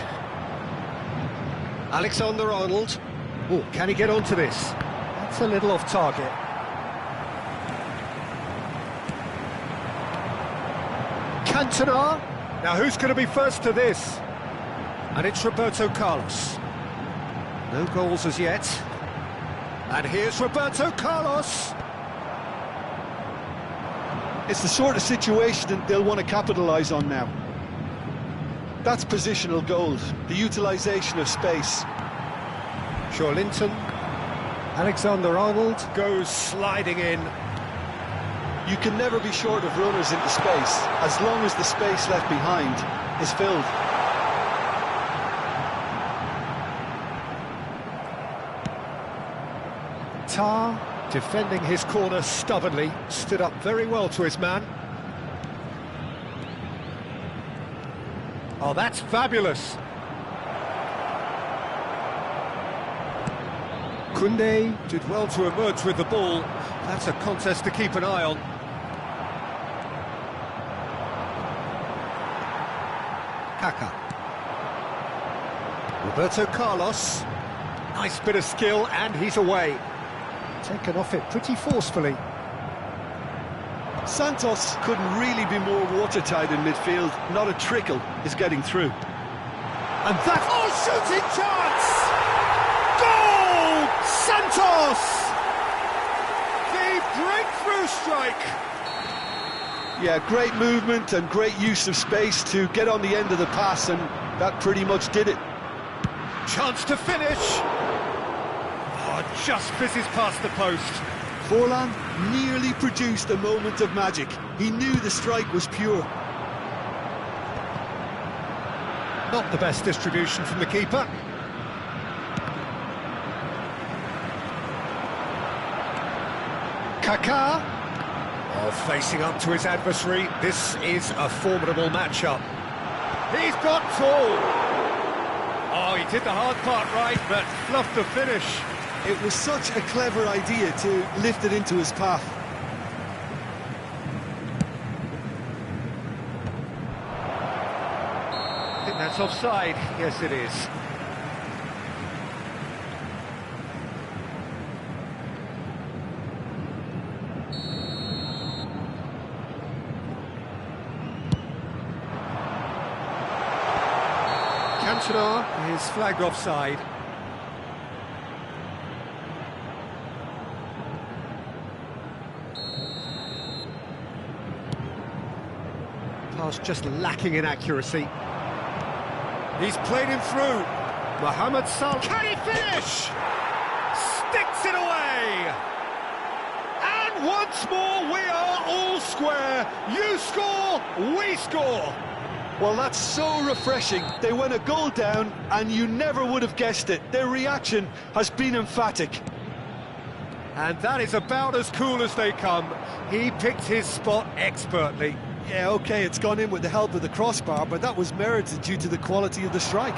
Alexander-Arnold. Oh, can he get onto this? That's a little off target. Cantona. Now, who's going to be first to this? And it's Roberto Carlos. No goals as yet. And here's Roberto Carlos. It's the sort of situation that they'll want to capitalise on now. That's positional gold, the utilisation of space. Joelinton. Alexander-Arnold goes sliding in. You can never be short of runners into space, as long as the space left behind is filled. Tar, defending his corner stubbornly, stood up very well to his man. Oh, that's fabulous. Koundé did well to emerge with the ball. That's a contest to keep an eye on. Kaká. Roberto Carlos. Nice bit of skill, and he's away. Taken off it pretty forcefully. Santos couldn't really be more watertight in midfield. Not a trickle is getting through. And that... Oh, shooting chance! Goal! Santos! The breakthrough strike! Yeah, great movement and great use of space to get on the end of the pass, and that pretty much did it. Chance to finish! Oh, just fizzes past the post. Forlan nearly produced a moment of magic. He knew the strike was pure. Not the best distribution from the keeper. Kaká. Oh, facing up to his adversary. This is a formidable matchup. He's got full. Oh, he did the hard part right, but fluffed the finish. It was such a clever idea to lift it into his path. I think that's offside. Yes, it is. Cantona is flagged offside. Pass just lacking in accuracy. He's played him through. Mohamed Salah. Can he finish? Sticks it away. And once more, we are all square. You score, we score. Well, that's so refreshing. They went a goal down, and you never would have guessed it. Their reaction has been emphatic. And that is about as cool as they come. He picked his spot expertly. Yeah, OK, it's gone in with the help of the crossbar, but that was merited due to the quality of the strike.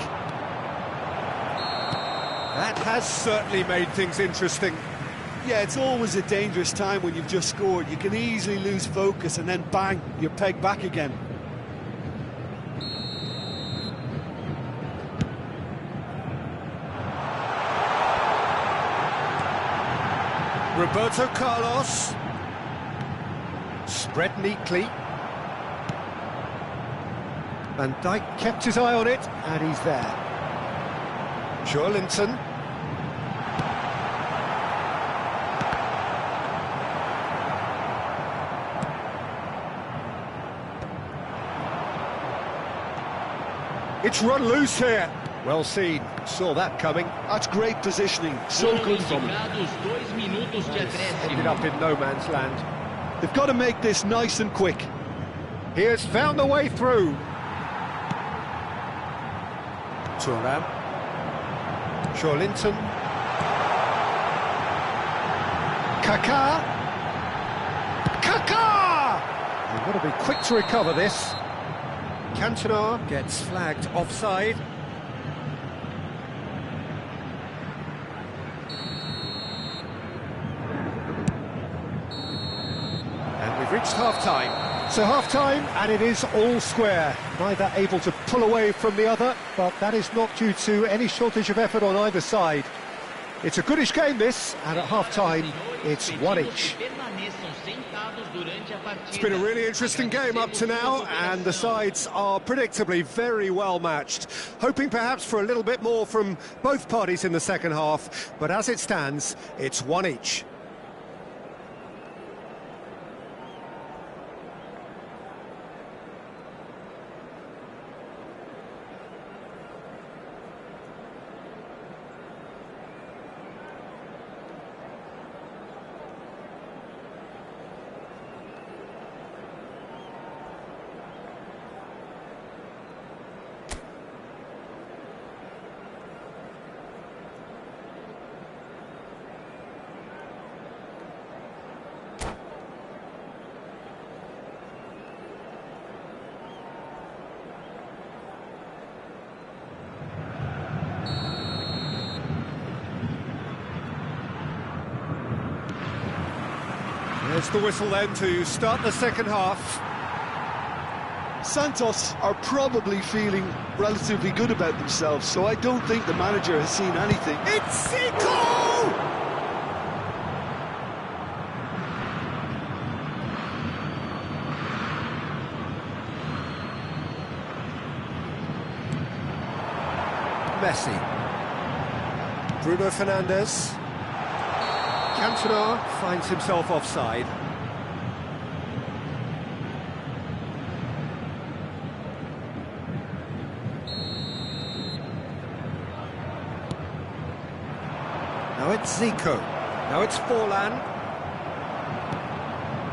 That has certainly made things interesting. Yeah, it's always a dangerous time when you've just scored. You can easily lose focus and then bang, you're pegged back again. Roberto Carlos. Spread neatly. Van Dijk kept his eye on it, and he's there. Joelinton. It's run loose here. Well seen. Saw that coming. That's great positioning. So good from him. Ended up in no man's land. They've got to make this nice and quick. He has found a way through. Thuram. Joelinton. Kaká. Kaká! They've got to be quick to recover this. Cantona gets flagged offside. And we've reached half-time. So half-time, and it is all square. Neither able to pull away from the other, but that is not due to any shortage of effort on either side. It's a goodish game, this, and at half-time, it's one each. It's been a really interesting game up to now, and the sides are predictably very well matched. Hoping perhaps for a little bit more from both parties in the second half, but as it stands, it's one each. There's the whistle then to start the second half. Santos are probably feeling relatively good about themselves, so I don't think the manager has seen anything. It's Zico! Messi. Bruno Fernandes. Cantona finds himself offside. Now it's Zico. Now it's Forlan.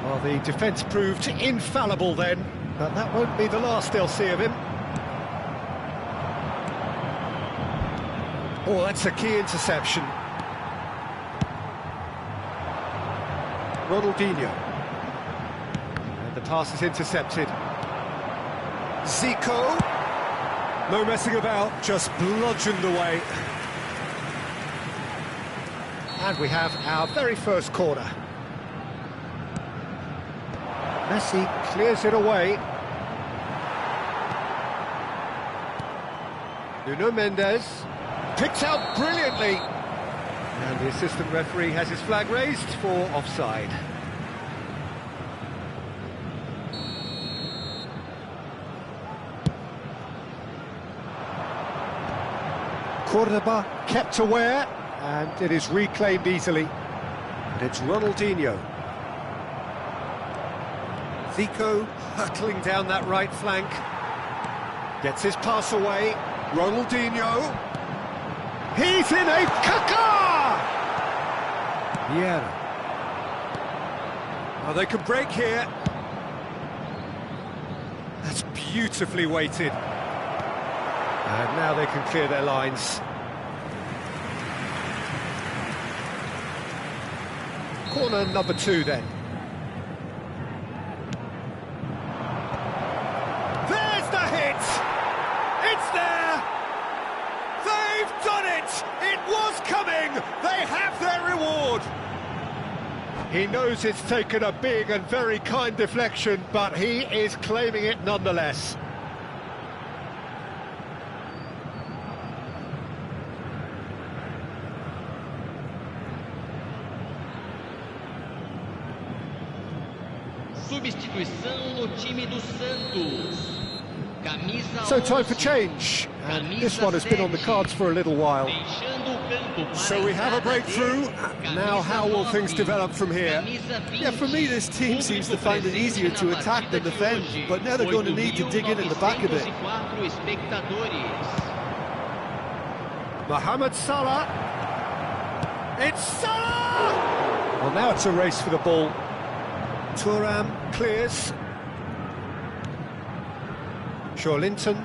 Well, the defence proved infallible then, but that won't be the last they'll see of him. Oh, that's a key interception. Ronaldinho. And the pass is intercepted. Zico. No messing about, just bludgeoned away. And we have our very first corner. Messi clears it away. Nuno Mendes. Picked out brilliantly. And the assistant referee has his flag raised for offside. Cordoba kept aware, and it is reclaimed easily. And it's Ronaldinho. Zico hurtling down that right flank. Gets his pass away. Ronaldinho. He's in a Kaká! Vieira. Oh, they can break here. That's beautifully weighted. And now they can clear their lines. Corner number 2 then. There's the hit! It's there! They've done it! It was coming! They have their reward! He knows it's taken a big and very kind deflection, but he is claiming it nonetheless. Substituição no time do Santos. Camisa So time for change, and this one has been on the cards for a little while. So we have a breakthrough. Now how will things develop from here? Yeah, for me this team seems to find it easier to attack than defend, but now they're going to need to dig in at the back a bit. Mohamed Salah. It's Salah! Well, now it's a race for the ball. Thuram clears. Joelinton.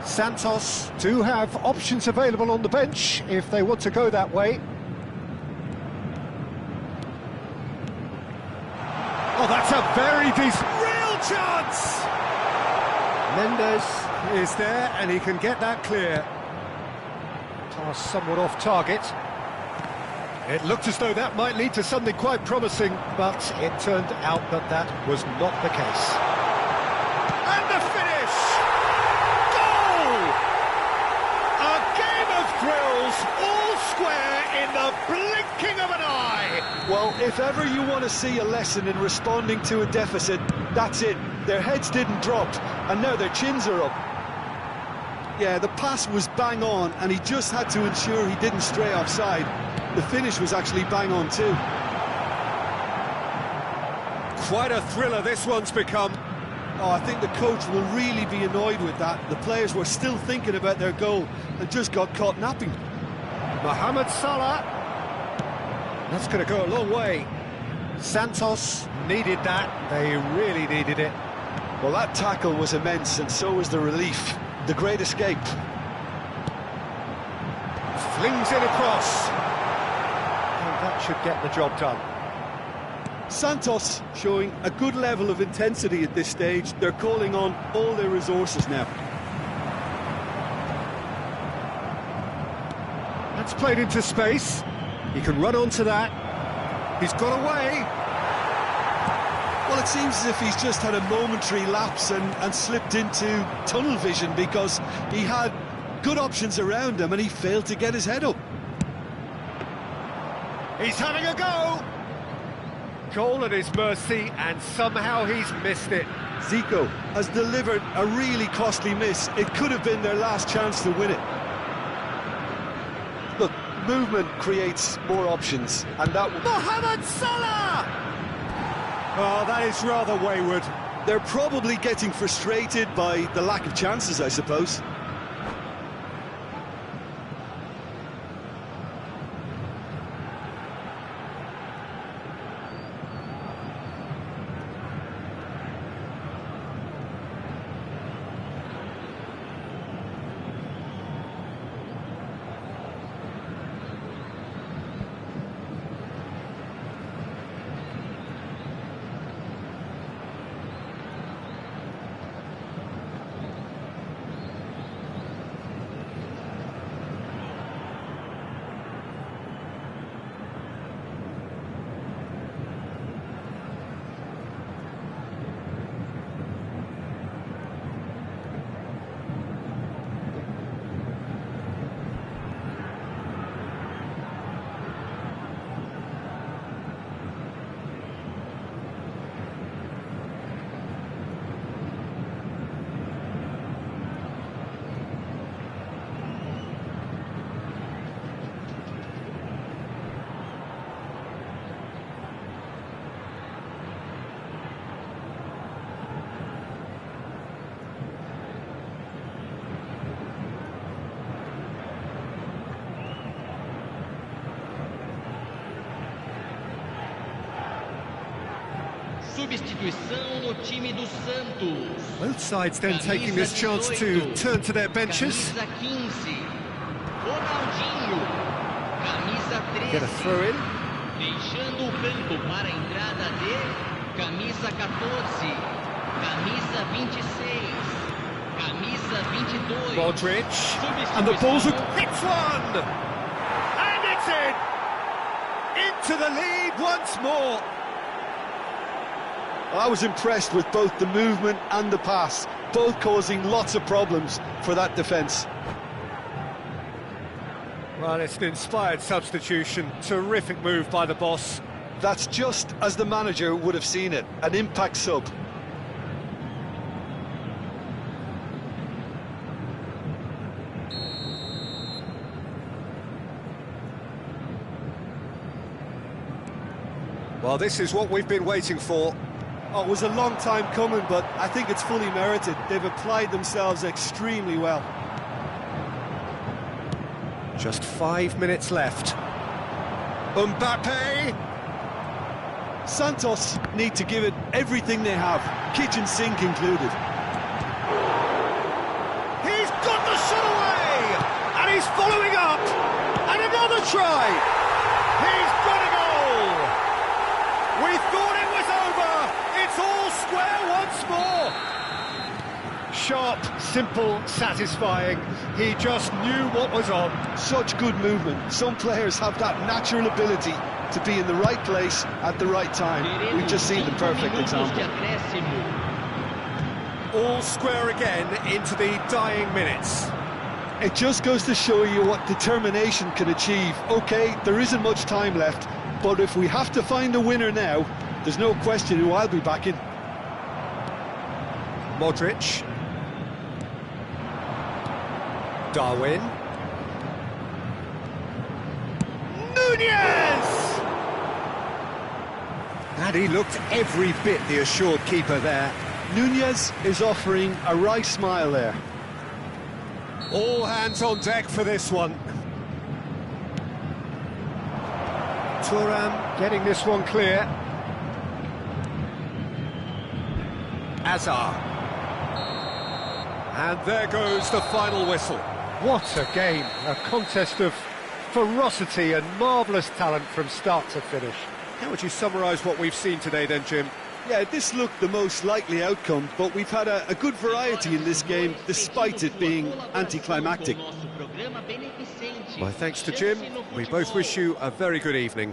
Santos do have options available on the bench if they want to go that way. Oh, that's a very decent... Real chance! Mendes is there and he can get that clear. Pass somewhat off target. It looked as though that might lead to something quite promising, but it turned out that that was not the case. And the finish! Goal! A game of thrills, all square in the blinking of an eye! Well, if ever you want to see a lesson in responding to a deficit, that's it. Their heads didn't drop, and now their chins are up. Yeah, the pass was bang on, and he just had to ensure he didn't stray offside. The finish was actually bang on too. Quite a thriller this one's become. Oh, I think the coach will really be annoyed with that. The players were still thinking about their goal and just got caught napping. Mohamed Salah. That's going to go a long way. Santos needed that. They really needed it. Well, that tackle was immense, and so was the relief. The great escape. Flings it across. And that should get the job done. Santos showing a good level of intensity at this stage. They're calling on all their resources now. That's played into space. He can run onto that. He's got away. Well, it seems as if he's just had a momentary lapse and slipped into tunnel vision, because he had good options around him and he failed to get his head up. He's having a go. Goal at his mercy, and somehow he's missed it. Zico has delivered a really costly miss. It could have been their last chance to win it. Look, movement creates more options, and that... Mohamed Salah! Oh, that is rather wayward. They're probably getting frustrated by the lack of chances, I suppose. substituição no time do Santos. Both sides then taking this chance to turn to their benches. Camisa 15, Ronaldinho. Camisa 13. Get a throw in. Deixando o campo para a entrada de camisa 14, camisa 26, camisa 22. Modric, and the ball's hits one! And it's in! Into the lead once more! I was impressed with both the movement and the pass, both causing lots of problems for that defence. Well, it's an inspired substitution. Terrific move by the boss. That's just as the manager would have seen it, an impact sub. Well, this is what we've been waiting for. Oh, it was a long time coming, but I think it's fully merited. They've applied themselves extremely well. Just 5 minutes left. Mbappe! Santos need to give it everything they have, kitchen sink included. He's got the shot away! And he's following up! And another try! He's got a goal! We thought it was over! It's all square once more! Sharp, simple, satisfying. He just knew what was on. Such good movement. Some players have that natural ability to be in the right place at the right time. We've just seen the perfect example. All square again into the dying minutes. It just goes to show you what determination can achieve. OK, there isn't much time left, but if we have to find a winner now, there's no question who I'll be backing. Modric. Darwin. Nunez! And he looked every bit the assured keeper there. Nunez is offering a wry smile there. All hands on deck for this one. Thuram getting this one clear. Azar. And there goes the final whistle. What a game, a contest of ferocity and marvellous talent from start to finish. How would you summarise what we've seen today then, Jim? Yeah, this looked the most likely outcome, but we've had a good variety in this game, despite it being anticlimactic. My thanks to Jim. We both wish you a very good evening.